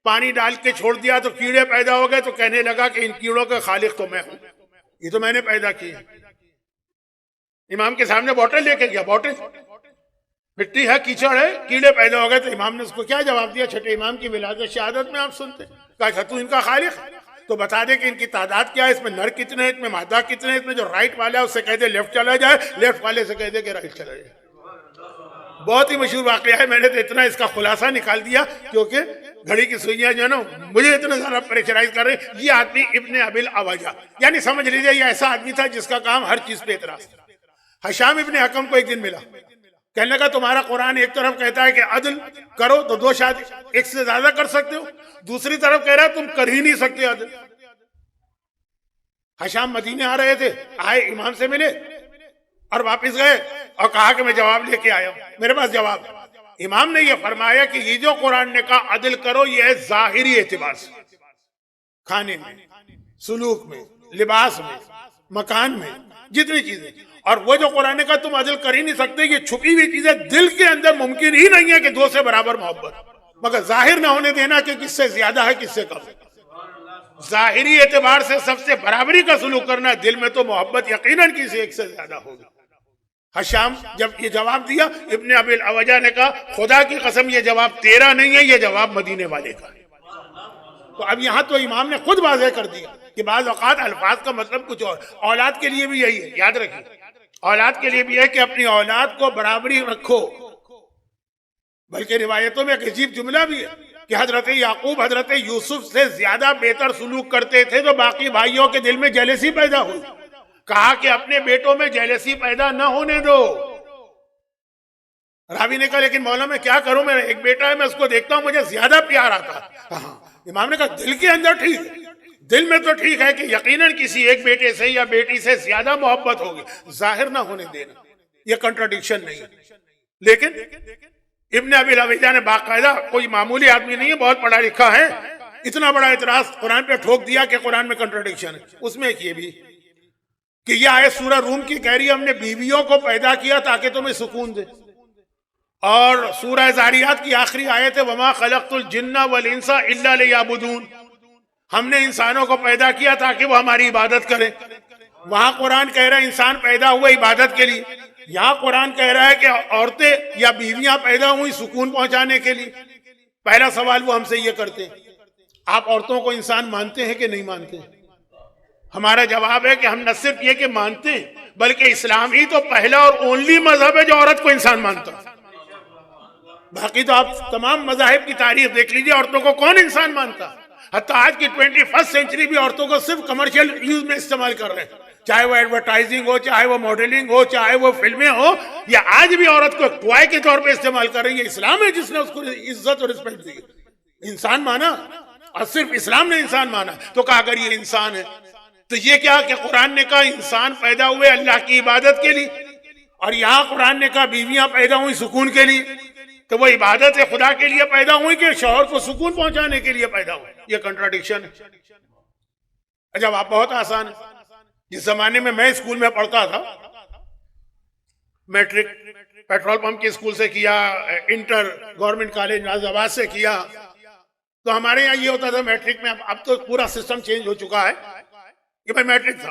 B: پانی ڈال کے چھوڑ دیا تو کیڑے پیدا ہو گئے، تو کہنے لگا کہ ان کیڑوں کا خالق تو میں ہوں، یہ تو میں نے پیدا کی. امام کے سامنے بوٹل لے کے گیا، بوٹل مٹی ہے، کیچڑ ہے، کیڑے پیدا ہو گئے. تو امام نے اس کو کیا جواب دیا؟ چھٹے امام کی ولادت شہادت میں آپ سنتے. کہا اچھا تو ان کا خالق تو بتا دے کہ ان کی تعداد کیا ہے، اس میں نر کتنے ہیں، اس میں مادہ کتنے ہیں، اس میں جو رائٹ والا ہے اس سے کہہ دے لیفٹ چلا جائے، لیفٹ والے سے کہہ دے کہ رائٹ چلا جائے. بہت ہی مشہور واقعہ ہے. میں نے تو اتنا اس کا خلاصہ نکال دیا کیونکہ گھڑی کی سوئیاں جو ہے نا مجھے اتنا زیادہ پریشرائز کر رہے ہیں. یہ آدمی ابن ابی العوجہ، یعنی سمجھ لیجیے یہ ایسا آدمی تھا جس کا کام ہر چیز پہ اعتراض. حشام ابن حکم کو ایک دن ملا، کہنے لگا تمہارا قرآن ایک طرف کہتا ہے کہ عدل کرو تو 2 شادی، ایک سے زیادہ کر سکتے ہو، دوسری طرف کہہ رہا ہے تم کر ہی نہیں سکتے عدل. حشام مدینے آ رہے تھے، آئے امام سے ملے اور واپس گئے اور کہا کہ میں جواب لے کے آیا ہوں، میرے پاس جواب. امام نے یہ فرمایا کہ یہ جو قرآن نے کہا عدل کرو یہ ہے ظاہری اعتبار سے، کھانے میں، سلوک میں، لباس میں، مکان میں، جتنی چیزیں. اور وہ جو قرآن نے کہا تم عدل کر ہی نہیں سکتے، یہ چھپی ہوئی چیزیں دل کے اندر ممکن ہی نہیں ہے کہ 2 سے برابر محبت، مگر ظاہر نہ ہونے دینا کہ کس سے زیادہ ہے کس سے کم. ظاہری اعتبار سے سب سے برابری کا سلوک کرنا ہے، دل میں تو محبت یقیناً کسی ایک سے زیادہ ہوگی. حشام جب یہ جواب دیا، ابن ابی العوجہ نے کہا خدا کی قسم یہ جواب تیرا نہیں ہے، یہ جواب مدینے والے کا ہے. تو اب یہاں تو امام نے خود واضح کر دیا کہ بعض اوقات الفاظ کا مطلب کچھ اور. اولاد کے لیے بھی یہی ہے، یاد رکھیں، اولاد کے لیے بھی ہے کہ اپنی اولاد کو برابری رکھو. بلکہ روایتوں میں ایک عجیب جملہ بھی ہے کہ حضرت یعقوب حضرت یوسف سے زیادہ بہتر سلوک کرتے تھے تو باقی بھائیوں کے دل میں جیلسی پیدا ہوئی. کہا کہ اپنے بیٹوں میں جیلسی پیدا نہ ہونے دو. راوی نے کہا لیکن مولا میں کیا کروں, میرا ایک بیٹا ہے, میں اس کو دیکھتا ہوں مجھے زیادہ پیار آتا. امام نے کہا دل کے اندر ٹھیک ہے, دل میں تو ٹھیک ہے کہ یقیناً کسی ایک بیٹے سے یا بیٹی سے زیادہ محبت ہوگی, ظاہر نہ ہونے دینا, یہ کنٹراڈکشن نہیں ہے. لیکن ابن ابی رویہ نے باقاعدہ, کوئی معمولی آدمی نہیں ہے, بہت پڑھا لکھا ہے, اتنا بڑا اعتراض قرآن پہ ٹھوک دیا کہ قرآن میں کنٹراڈکشن ہے. اس میں ایک یہ بھی کہ یہ آیت سورہ روم کی کہہ رہی ہے ہم نے بیویوں کو پیدا کیا تاکہ تمہیں سکون دے, اور سورہ زاریات کی آخری آیت ہے وما خلقت الجن والانس الا لیعبدون, ہم نے انسانوں کو پیدا کیا تاکہ وہ ہماری عبادت کریں. وہاں قرآن کہہ رہا ہے انسان پیدا ہوئے عبادت کے لیے, یہاں قرآن کہہ رہا ہے کہ عورتیں یا بیویاں پیدا ہوئی سکون پہنچانے کے لیے. پہلا سوال وہ ہم سے یہ کرتے ہیں آپ عورتوں کو انسان مانتے ہیں کہ نہیں مانتے ہیں؟ ہمارا جواب ہے کہ ہم نہ صرف یہ کہ مانتے ہیں بلکہ اسلام ہی تو پہلا اور اونلی مذہب ہے جو عورت کو انسان مانتا ہے. باقی تو آپ تمام مذاہب کی تاریخ دیکھ لیجئے, عورتوں کو کون انسان مانتا ہے؟ حتیٰ آج کی 21 سینچری بھی عورتوں کو صرف کمرشل یوز میں استعمال کر رہے ہیں, چاہے وہ ایڈورٹائزنگ ہو, چاہے وہ ماڈلنگ ہو, چاہے وہ فلمیں ہو, یا آج بھی عورت کو ٹوائے کے طور پہ استعمال کر رہی ہے. اسلام ہے جس نے اس کو عزت اور رسپیکٹ دی, انسان مانا, اور صرف اسلام نے انسان مانا. تو کہا اگر یہ انسان ہے تو یہ کیا کہ قرآن نے کہا انسان پیدا ہوئے اللہ کی عبادت کے لیے, اور یہاں قرآن نے کہا بیویاں پیدا ہوئی سکون کے لیے. تو وہ عبادت خدا کے لیے پیدا ہوئی کہ شوہر کو سکون پہنچانے کے لیے پیدا ہوئی؟ یہ کنٹراڈکشن ہے. جب آپ بہت آسان ہے. جس زمانے میں اسکول میں پڑھتا تھا, میٹرک پیٹرول پمپ کے اسکول سے کیا, انٹر گورنمنٹ کالج ناز آباد سے کیا, تو ہمارے یہاں یہ ہوتا تھا میٹرک میں, اب تو پورا سسٹم چینج ہو چکا ہے کہ بھائی میٹرک تھا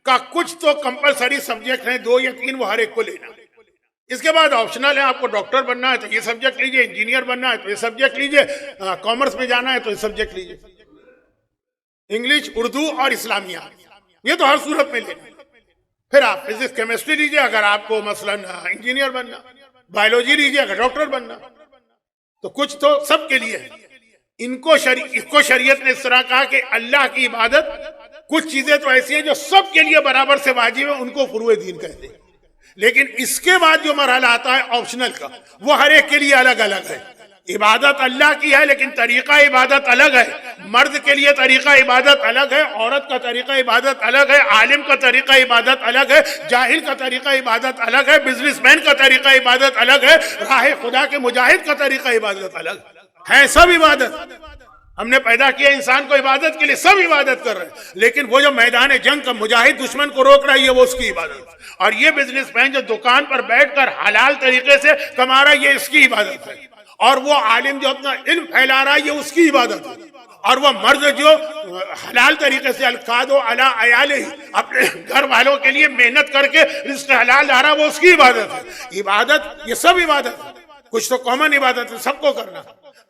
B: کا کچھ تو کمپلسری سبجیکٹ ہیں 2 یا 3, وہ ہر ایک کو لینا. اس کے بعد آپشنل ہے, آپ کو ڈاکٹر بننا ہے تو یہ سبجیکٹ لیجئے, انجینئر بننا ہے تو یہ سبجیکٹ لیجئے, کامرس میں جانا ہے تو یہ سبجیکٹ لیجئے. انگلش, اردو اور اسلامیات, یہ تو ہر صورت میں لینا. پھر آپ فزکس کیمسٹری لیجئے اگر آپ کو مثلاً انجینئر بننا, بایولوجی لیجئے اگر ڈاکٹر بننا. تو کچھ تو سب کے لیے ہے. اس کو شریعت نے اس طرح کہا کہ اللہ کی عبادت, کچھ چیزیں تو ایسی ہیں جو سب کے لیے برابر سے واجب ہیں, ان کو فروع دین کہتے ہیں. لیکن اس کے بعد جو مرحلہ آتا ہے آپشنل کا, وہ ہر ایک کے لیے الگ الگ ہے. عبادت اللہ کی ہے لیکن طریقہ عبادت الگ ہے. مرد کے لیے طریقہ عبادت الگ ہے, عورت کا طریقہ عبادت الگ ہے, عالم کا طریقہ عبادت الگ ہے, جاہل کا طریقہ عبادت الگ ہے, بزنس مین کا طریقہ عبادت الگ ہے, راہ خدا کے مجاہد کا طریقہ عبادت الگ ہے. سب عبادت ہم نے پیدا کیا انسان کو عبادت کے لیے, سب عبادت کر رہے ہیں. لیکن وہ جو میدان جنگ کا مجاہد دشمن کو روک رہا ہے, یہ وہ اس کی عبادت. اور یہ بزنس مین جو دکان پر بیٹھ کر حلال طریقے سے کما رہا ہے, یہ اس کی عبادت ہے. اور وہ عالم جو اپنا علم پھیلا رہا ہے, یہ اس کی عبادت ہے. اور وہ مرد جو حلال طریقے سے القادو علی عیالہ, اپنے گھر والوں کے لیے محنت کر کے رزق حلال لا رہا ہے, وہ اس کی عبادت ہے. عبادت یہ سب عبادت ہے. کچھ تو کامن عبادت ہے, سب کو کرنا.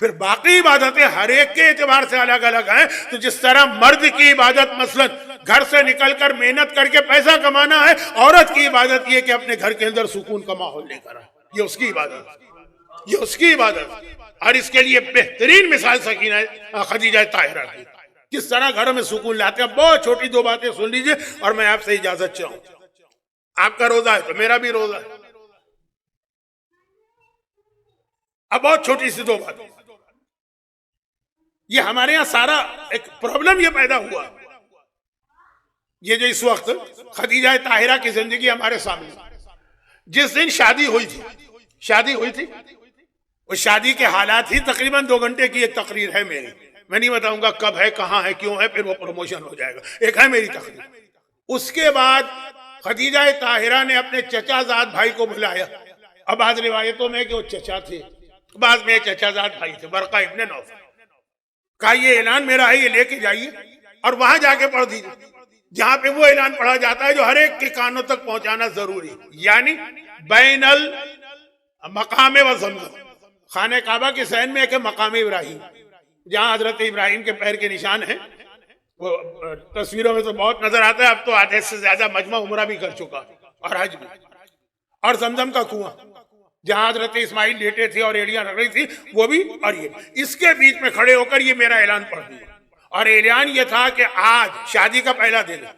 B: پھر باقی عبادتیں ہر ایک کے اعتبار سے الگ الگ ہیں. تو جس طرح مرد کی عبادت مثلا گھر سے نکل کر محنت کر کے پیسہ کمانا ہے, عورت کی عبادت یہ کہ اپنے گھر کے اندر سکون کا ماحول لے کر آئے, یہ اس کی عبادت, یہ اس کی عبادت. اور اس کے لیے بہترین مثال سکینہ خدیجہ طاہرہ کی, کس طرح گھروں میں سکون لاتے ہیں. بہت چھوٹی 2 باتیں سن لیجئے اور میں آپ سے اجازت چاہوں. آپ کا روزہ ہے تو میرا بھی روزہ ہے. اب بہت چھوٹی سی 2 باتیں, یہ ہمارے ہاں سارا ایک پرابلم یہ پیدا ہوا. یہ جو اس وقت خدیجہ طاہرہ کی زندگی ہمارے سامنے, جس دن شادی ہوئی تھی, وہ شادی کے حالات ہی تقریباً 2 گھنٹے کی ایک تقریر ہے میری. میں نہیں بتاؤں گا کب ہے, کہاں ہے, کیوں ہے, پھر وہ پروموشن ہو جائے گا. ایک ہے میری تقریر. اس کے بعد خدیجہ طاہرہ نے اپنے چچا زاد بھائی کو بلایا. اب بعض روایتوں میں کہ وہ چچا تھے, بعض میں چچا زاد بھائی تھے, برقہ ابن نوفل. کہا یہ اعلان میرا ہے, یہ لے کے جائیے اور وہاں جا کے پڑھ دیجیے جہاں پہ وہ اعلان پڑھا جاتا ہے جو ہر ایک کے کانوں تک پہنچانا ضروری. یعنی بین المقام و زمزم, خانہ کعبہ کے صحن میں ایک مقام ابراہیم, جہاں حضرت ابراہیم کے پیر کے نشان ہیں. وہ تصویروں میں تو بہت نظر آتا ہے, اب تو آدھے سے زیادہ مجمع عمرہ بھی کر چکا اور حج بھی. اور زمزم کا کنواں, جہاں حضرت اسماعیل لیٹے تھے اور ایڑیاں رکھ رہی تھی وہ بھی، اور یہ اس کے بیچ میں کھڑے ہو کر یہ میرا اعلان پڑھ دیا. اور اعلان یہ تھا کہ آج شادی کا پہلا دن ہے.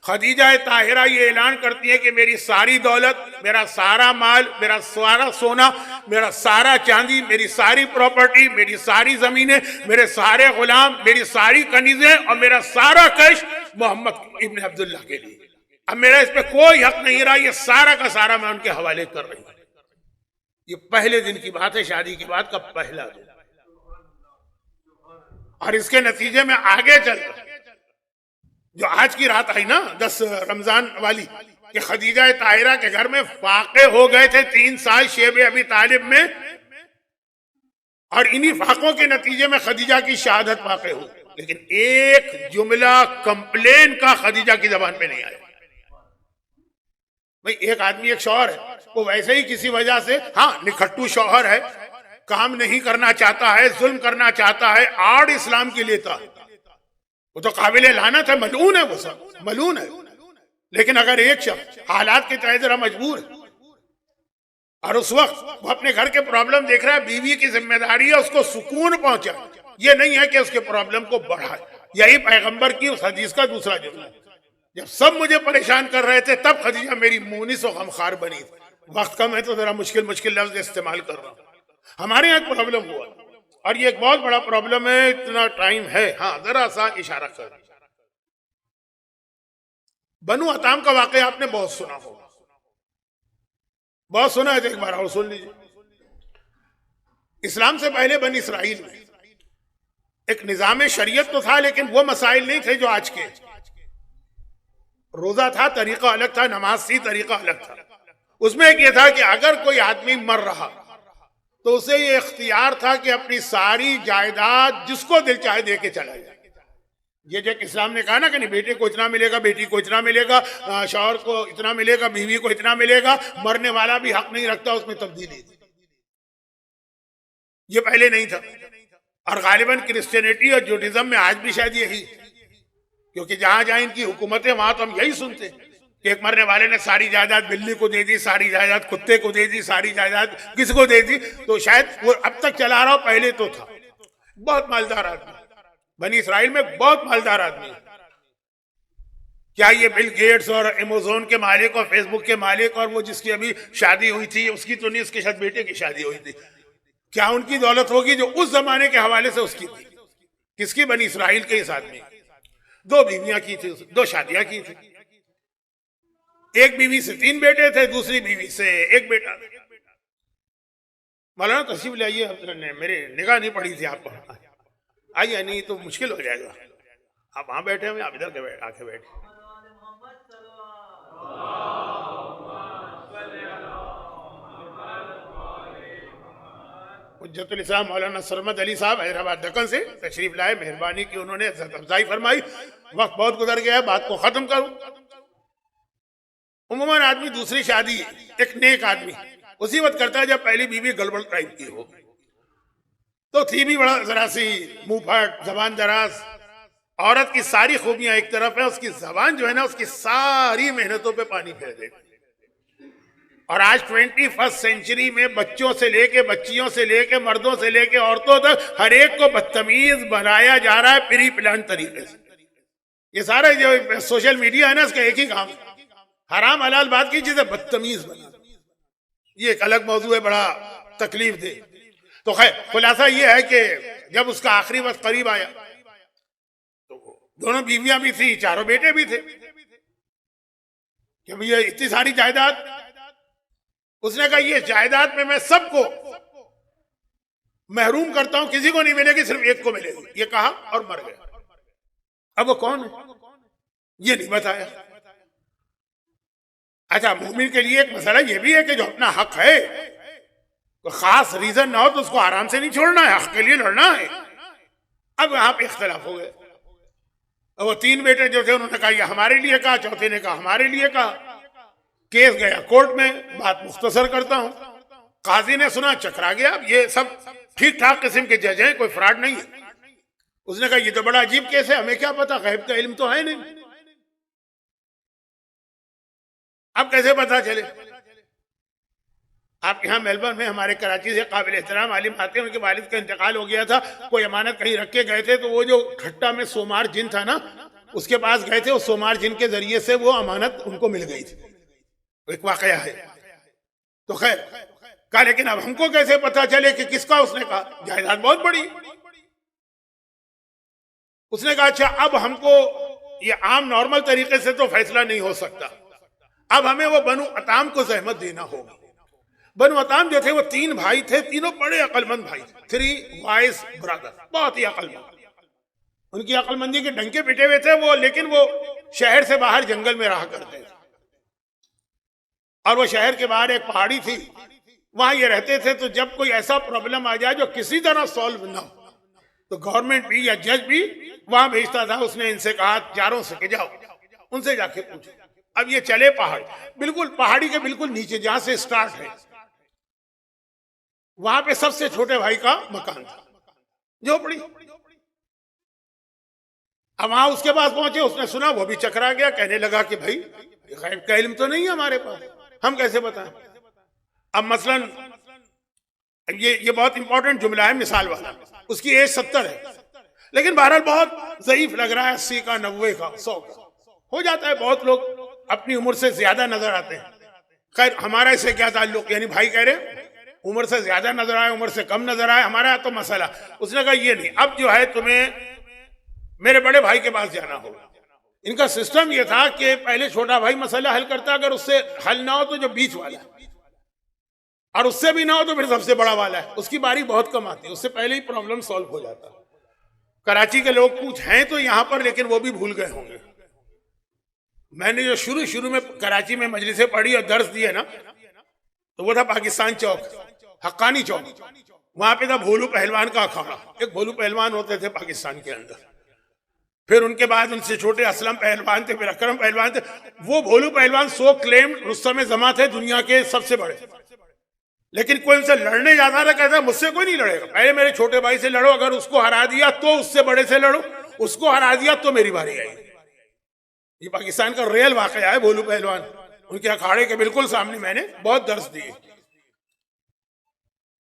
B: خدیجہ طاہرہ یہ اعلان کرتی ہے کہ میری ساری دولت، میرا سارا مال، میرا سارا سونا، میرا سارا چاندی، میری ساری پراپرٹی، میری ساری زمینیں، میرے سارے غلام، میری ساری کنیزیں اور میرا سارا کیش محمد ابن عبداللہ کے لیے. اب میرا اس پہ کوئی حق نہیں رہا، یہ سارا کا سارا میں ان کے حوالے کر رہی ہوں. یہ پہلے دن کی بات ہے، شادی کی بات کا پہلا دن. اور اس کے نتیجے میں آگے چل کر جو آج کی رات آئی نا 10 رمضان والی، کہ خدیجہ طاہرہ کے گھر میں فاقے ہو گئے تھے 3 سال شیب ابی طالب میں، اور انہی فاقوں کے نتیجے میں خدیجہ کی شہادت واقع ہوئی. لیکن ایک جملہ کمپلین کا خدیجہ کی زبان پہ نہیں آیا. بھئی ایک آدمی، ایک شوہر ہے، وہ ویسے ہی کسی وجہ سے، ہاں نکھٹو شوہر ہے، کام نہیں کرنا چاہتا ہے، ظلم کرنا چاہتا ہے، آڑ اسلام کی لیتا، وہ تو قابل لعنت ہے، ملعون ہے، وہ سب ملعون ہے. لیکن اگر ایک شخص حالات کے تحت ذرا مجبور ہے اور اس وقت وہ اپنے گھر کے پرابلم دیکھ رہا ہے، بیوی کی ذمہ داری ہے اس کو سکون پہنچا، یہ نہیں ہے کہ اس کے پرابلم کو بڑھائے. یہی پیغمبر کی اس حدیث کا دوسرا جملہ ہے. جب سب مجھے پریشان کر رہے تھے تب خدیجہ میری مونس و غمخوار بنی. وقت کم ہے تو ذرا مشکل لفظ استعمال کر رہا ہوں. ہمارے یہاں ایک پرابلم ہوا، اور یہ ایک بہت بڑا پرابلم ہے، اتنا ٹائم ہے، ہاں ذرا سا اشارہ کر. بنو حطام کا واقعہ آپ نے بہت سنا ہوگا، بہت سنا ہے تو ایک بار اور سن لیجیے. اسلام سے پہلے بنی اسرائیل میں ایک نظام شریعت تو تھا، لیکن وہ مسائل نہیں تھے جو آج کے. روزہ تھا، طریقہ الگ تھا، نماز تھی، طریقہ الگ تھا. اس میں ایک یہ تھا کہ اگر کوئی آدمی مر رہا تو اسے یہ اختیار تھا کہ اپنی ساری جائیداد جس کو دل چاہے دے کے چلا جائے. یہ جو اسلام نے کہا نا کہ نہیں، بیٹے کو اتنا ملے گا، بیٹی کو اتنا ملے گا، شوہر کو اتنا ملے گا، بیوی کو اتنا ملے گا، مرنے والا بھی حق نہیں رکھتا، اس میں تبدیلی دی. یہ پہلے نہیں تھا. اور غالباً کرسچینٹی اور جوڈیزم میں آج بھی شاید یہی، کیونکہ جہاں جہاں ان کی حکومتیں وہاں تو ہم یہی سنتے کہ ایک مرنے والے نے ساری جائیداد بلی کو دے دی، ساری جائیداد کتے کو دے دی، ساری جائیداد کس کو دے دی. تو شاید وہ اب تک چلا رہا ہو، پہلے تو تھا. بہت مالدار آدمی بنی اسرائیل میں، بہت مالدار آدمی. کیا یہ بل گیٹس اور ایمیزون کے مالک اور فیس بک کے مالک اور وہ جس کی ابھی شادی ہوئی تھی، اس کی تو نہیں، اس کے شاید بیٹے کی شادی ہوئی تھی، کیا ان کی دولت ہوگی جو اس زمانے کے حوالے سے اس کی تھی؟ کس کی؟ بنی اسرائیل کے اس آدمی. 2 بیویاں کی تھی، 2 شادیاں کی تھی. ایک بیوی سے 3 بیٹے تھے، دوسری بیوی سے 1 بیٹا. مولانا تشریف لائیے، میرے نگاہ نہیں پڑی تھی آپ کو. آئیے، نہیں تو مشکل ہو جائے گا. آپ وہاں بیٹھے ہوئے، آپ ادھر آ کے بیٹھے. حجت الاسلام مولانا سرمد علی صاحب حیدرآباد دکن سے تشریف لائے، مہربانی کی، انہوں نے عزت افزائی فرمائی. وقت بہت گزر گیا ہے، بات کو ختم کروں. عموماً آدمی دوسری شادی ایک نیک آدمی اسی وقت کرتا ہے جب پہلی بیوی گڑبڑ ٹائپ کی ہو. تو تھی بھی بڑا ذرا سی منہ پھٹ، زبان دراز. عورت کی ساری خوبیاں ایک طرف ہے، اس کی زبان جو ہے نا، اس کی ساری محنتوں پہ پانی پھیر دیتی. اور آج 21 سینچری میں بچوں سے لے کے، بچیوں سے لے کے، مردوں سے لے کے عورتوں تک ہر ایک کو بدتمیز بنایا جا رہا ہے پری پلان طریقے سے. یہ سارا جو سوشل میڈیا ہے نا، اس کا ایک ہی کام، حرام حلال بات کی چیزیں بدتمیز بنا. یہ ایک الگ موضوع ہے، بڑا تکلیف دہ. تو خیر خلاصہ یہ ہے کہ جب اس کا آخری وقت قریب آیا تو 2 بیویاں بھی تھی، 4 بیٹے بھی تھے. کہ یہ اتنی ساری جائیداد، اس نے کہا یہ جائیداد میں سب کو محروم کرتا ہوں، کسی کو نہیں ملے گی، صرف ایک کو ملے گی. یہ کہا اور مر گیا. اب وہ کون ہے یہ نہیں بتایا. اچھا، مومن کے لیے ایک مسئلہ یہ بھی ہے کہ جو اپنا حق ہے، کوئی خاص ریزن نہ ہو تو اس کو آرام سے نہیں چھوڑنا ہے، حق کے لیے لڑنا ہے. اب یہاں پہ اختلاف ہو گئے. وہ 3 بیٹے جو تھے انہوں نے کہا یہ ہمارے لیے کہا، چوتھے نے کہا ہمارے لیے کہا. کیس گیا کورٹ میں. بات مختصر کرتا ہوں، قاضی نے سنا، چکرا گیا. اب یہ سب ٹھیک ٹھاک قسم کے جج ہیں، کوئی فراڈ نہیں ہے. اس نے کہا یہ تو بڑا عجیب کیس ہے، ہمیں کیا پتا، غیب کا علم تو ہے نہیں. اب کیسے پتا چلے؟ آپ یہاں میلبرن میں ہمارے کراچی سے قابل احترام عالم آتے ہیں، ان کے والد کا انتقال ہو گیا تھا، کوئی امانت کہیں رکھ کے گئے تھے، تو وہ جو ٹھٹا میں سومار جن تھا نا، اس کے پاس گئے تھے، اس سومار جن کے ذریعے سے وہ امانت ان کو مل گئی تھی، ایک واقعہ ہے۔ تو خیر کہا لیکن اب ہم کو کیسے پتا چلے کہ کس کا؟ اس نے کہا جائیداد بہت بڑی۔ اس نے کہا اچھا اب ہم کو یہ عام نارمل طریقے سے تو فیصلہ نہیں ہو سکتا، اب ہمیں وہ بنو عطام کو زحمت دینا ہوگا۔ بنو عطام جو تھے وہ 3 بھائی تھے، تینوں بڑے عقل مند بھائی تھے، 3 wise brothers، بہت ہی عقل مند۔ ان کی عقل مندی کے ڈنکے پٹے ہوئے تھے وہ، لیکن وہ شہر سے باہر جنگل میں رہا کرتے تھے، اور وہ شہر کے باہر ایک پہاڑی تھی، وہاں یہ رہتے تھے۔ تو جب کوئی ایسا پرابلم آ جائے جو کسی طرح سولو نہ ہو تو گورنمنٹ بھی یا جج بھی وہاں بھیجتا تھا۔ اس نے ان سے کہا چاروں سے کہ جاؤ ان سے جا کے پوچھو۔ اب یہ چلے پہاڑ، بالکل پہاڑی کے بالکل نیچے جہاں سے سٹارٹ ہے، وہاں پہ سب سے چھوٹے بھائی کا مکان تھا، جھوپڑی۔ اب وہاں اس کے پاس پہنچے، اس نے سنا، وہ بھی چکرا گیا، کہنے لگا کہ بھائی غیب کا علم تو نہیں ہے ہمارے پاس، ہم کیسے بتائیں۔ اب مثلاً یہ بہت امپورٹنٹ جملہ ہے، مثال والا، اس کی ایج 70 ہے، لیکن بہرحال بہت ضعیف لگ رہا ہے، 80 کا، 90 کا، 100 کا ہو جاتا ہے، بہت لوگ اپنی عمر سے زیادہ نظر آتے ہیں۔ خیر ہمارا اس سے کیا تعلق؟ یعنی بھائی کہہ رہے عمر سے زیادہ نظر آئے، عمر سے کم نظر آئے، ہمارا تو مسئلہ۔ اس نے کہا یہ نہیں، اب جو ہے تمہیں میرے بڑے بھائی کے پاس جانا ہوگا۔ ان کا سسٹم یہ تھا کہ پہلے چھوٹا بھائی مسئلہ حل کرتا، اگر اس سے حل نہ ہو تو جو بیچ والا ہے، اور اس سے بھی نہ ہو تو پھر سب سے بڑا والا ہے، اس کی باری بہت کم آتی ہے، اس سے پہلے ہی پرابلم سالو ہو جاتا ہے۔ کراچی کے لوگ کچھ ہیں تو یہاں پر، لیکن وہ بھی بھول گئے ہوں گے۔ میں نے جو شروع میں کراچی میں مجلسیں پڑھی اور درس دیے نا، تو وہ تھا پاکستان چوک، حقانی چوک، وہاں پہ تھا بھولو پہلوان کا اکھاڑا۔ ایک بھولو پہلوان ہوتے تھے پاکستان کے اندر، پھر ان کے بعد ان سے چھوٹے اسلم پہلوان تھے، پھر اکرم پہلوان تھے۔ وہ بھولو پہلوان 100 کلیم رستم زماں تھے، دنیا کے سب سے بڑے، لیکن کوئی ان سے لڑنے جاتا تھا، کہتا مجھ سے کوئی نہیں لڑے گا، پہلے میرے چھوٹے بھائی سے لڑو، اگر اس کو ہرا دیا تو اس سے بڑے سے لڑو، اس کو ہرا دیا تو میری باری آئی۔ یہ پاکستان کا ریل واقعہ ہے، بھولو پہلوان، ان کے اکھاڑے کے بالکل سامنے میں نے بہت درس دیے۔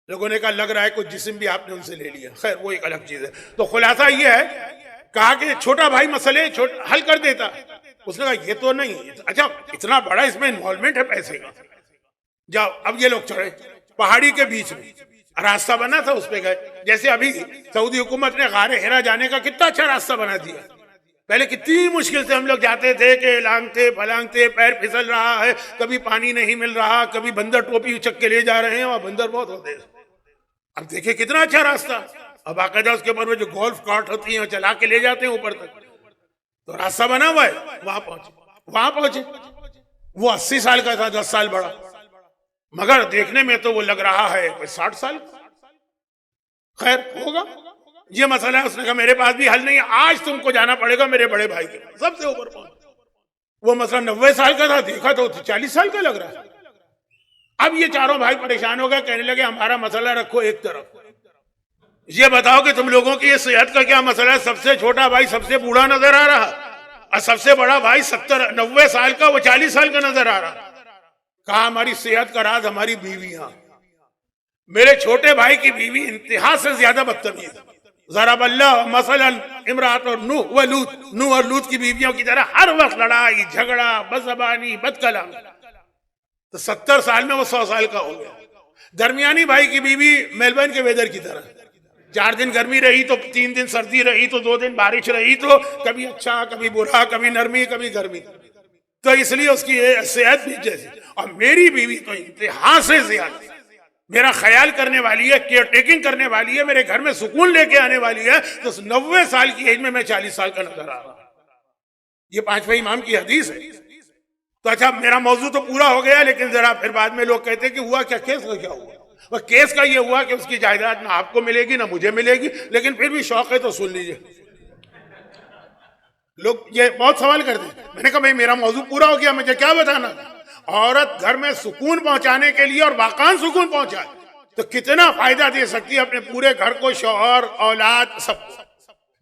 B: لوگوں نے کہا لگ رہا ہے کچھ جسم بھی آپ نے ان سے لے لیا، خیر وہ ایک الگ چیز ہے۔ تو خلاصہ یہ ہے، کہا کہ چھوٹا بھائی مسئلے حل کر دیتا۔ اس نے کہا یہ تو نہیں، اچھا اتنا بڑا اس میں انوالومنٹ ہے پیسے کا، جاؤ۔ اب یہ لوگ چڑھے پہاڑی کے بیچ میں، راستہ بنا تھا، اس پہ گئے۔ جیسے ابھی سعودی حکومت نے غار ہرا جانے کا کتنا اچھا راستہ بنا دیا، پہلے کتنی مشکل سے ہم لوگ جاتے تھے کہ لانگتے پھلانگتے، پیر پھسل رہا ہے، کبھی پانی نہیں مل رہا، کبھی بندر ٹوپی اچک کے لے جا رہے ہیں، اور بندر بہت ہوتے ہیں۔ اب دیکھیں کتنا اچھا راستہ، اب باقاعدہ اس کے اوپر جو گولف کارٹ ہوتی ہیں وہ چلا کے لے جاتے ہیں اوپر تک، تو راستہ بنا ہوا ہے۔ وہاں پہنچے، وہ 80 سال کا تھا، 10 سال بڑا، مگر دیکھنے میں تو وہ لگ رہا ہے کوئی 60 سال۔ خیر ہوگا یہ مسئلہ ہے۔ اس نے کہا میرے پاس بھی حل نہیں ہے، آج تم کو جانا پڑے گا میرے بڑے بھائی کے پاس، سب سے اوپر پہنچ۔ وہ مسئلہ 90 سال کا تھا، دیکھا تو 40 سال کا لگ رہا ہے۔ اب یہ چاروں بھائی پریشان ہو گئے، کہنے لگے ہمارا مسئلہ رکھو ایک طرف، یہ بتاؤ کہ تم لوگوں کی یہ صحت کا کیا مسئلہ ہے؟ سب سے چھوٹا بھائی سب سے بوڑھا نظر آ رہا، اور سب سے بڑا بھائی 90 سال کا، وہ 40 سال کا نظر آ رہا۔ کہا ہماری صحت کا راز ہماری بیویاں، میرے چھوٹے بھائی کی بیوی انتہا سے زیادہ بدتمیز، ضرب اللہ مثلا امرأۃ نوح و لوط، نوح اور لوط کی بیویوں کی طرح ہر وقت لڑائی جھگڑا، بدزبانی، بد کلامی۔ تو 70 سال میں وہ 100 سال کا ہو گیا۔ درمیانی بھائی کی بیوی میلبرن کے ویدر کی طرح، 4 دن گرمی رہی تو 3 دن سردی رہی تو 2 دن بارش رہی، تو کبھی اچھا کبھی برا، کبھی نرمی کبھی گرمی، تو اس لیے اس کی صحت بھی جیسی۔ اور میری بیوی تو انتہا سے زیادہ میرا خیال کرنے والی ہے، کیئر ٹیکنگ کرنے والی ہے، میرے گھر میں سکون لے کے آنے والی ہے، تو 90 سال کی ایج میں میں 40 سال کا نظر آ رہا ہوں۔ یہ 5ویں امام کی حدیث ہے۔ تو اچھا میرا موضوع تو پورا ہو گیا، لیکن ذرا پھر بعد میں لوگ کہتے ہیں کہ ہوا کیا، کیس کا کیا ہوا؟ وہ کیس کا یہ ہوا کہ اس کی جائیداد نہ آپ کو ملے گی نہ مجھے ملے گی، لیکن پھر بھی شوق ہے تو سن لیجئے۔ لوگ یہ بہت سوال کرتے ہیں۔ میں نے کہا بھائی میرا موضوع پورا ہو گیا، مجھے کیا بتانا؟ عورت گھر میں سکون پہنچانے کے لیے، اور واقعاً سکون پہنچائے تو کتنا فائدہ دے سکتی ہے اپنے پورے گھر کو، شوہر، اولاد، سب کو۔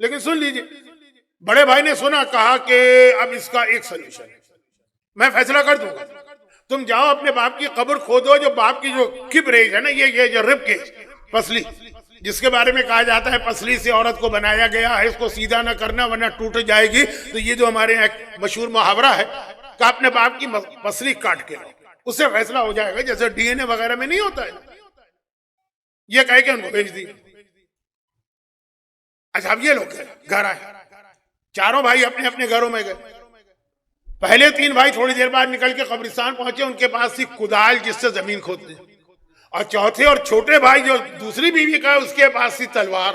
B: لیکن سن لیجئے، بڑے بھائی نے سنا، کہا کہ اب اس کا ایک سلوشن ہے، میں فیصلہ کر دوں گا، تم جاؤ اپنے باپ کی قبر کھودو، جو باپ کی جو کب ریج ہے نا، یہ جو رب کیج پسلی، جس کے بارے میں کہا جاتا ہے پسلی سے عورت کو بنایا گیا ہے، اس کو سیدھا نہ کرنا ورنہ ٹوٹ جائے گی. تو یہ جو ہمارے یہاں ایک مشہور محاورہ ہے کہ اپنے باپ کی پسلی کاٹ کے لاؤ، اس سے فیصلہ ہو جائے گا، جیسے ڈی این اے وغیرہ میں نہیں ہوتا ہے. یہ کہہ کے ان کو بھیج دی. اچھا اب یہ لوگ گھر آئے، چاروں بھائی اپنے اپنے گھروں میں گئے. پہلے 3 بھائی تھوڑی دیر بعد نکل کے قبرستان پہنچے، ان کے پاس تھی کدال جس سے زمین کھودتے، اور چوتھے اور چھوٹے بھائی جو دوسری بیوی کا ہے اس کے پاس تھی تلوار.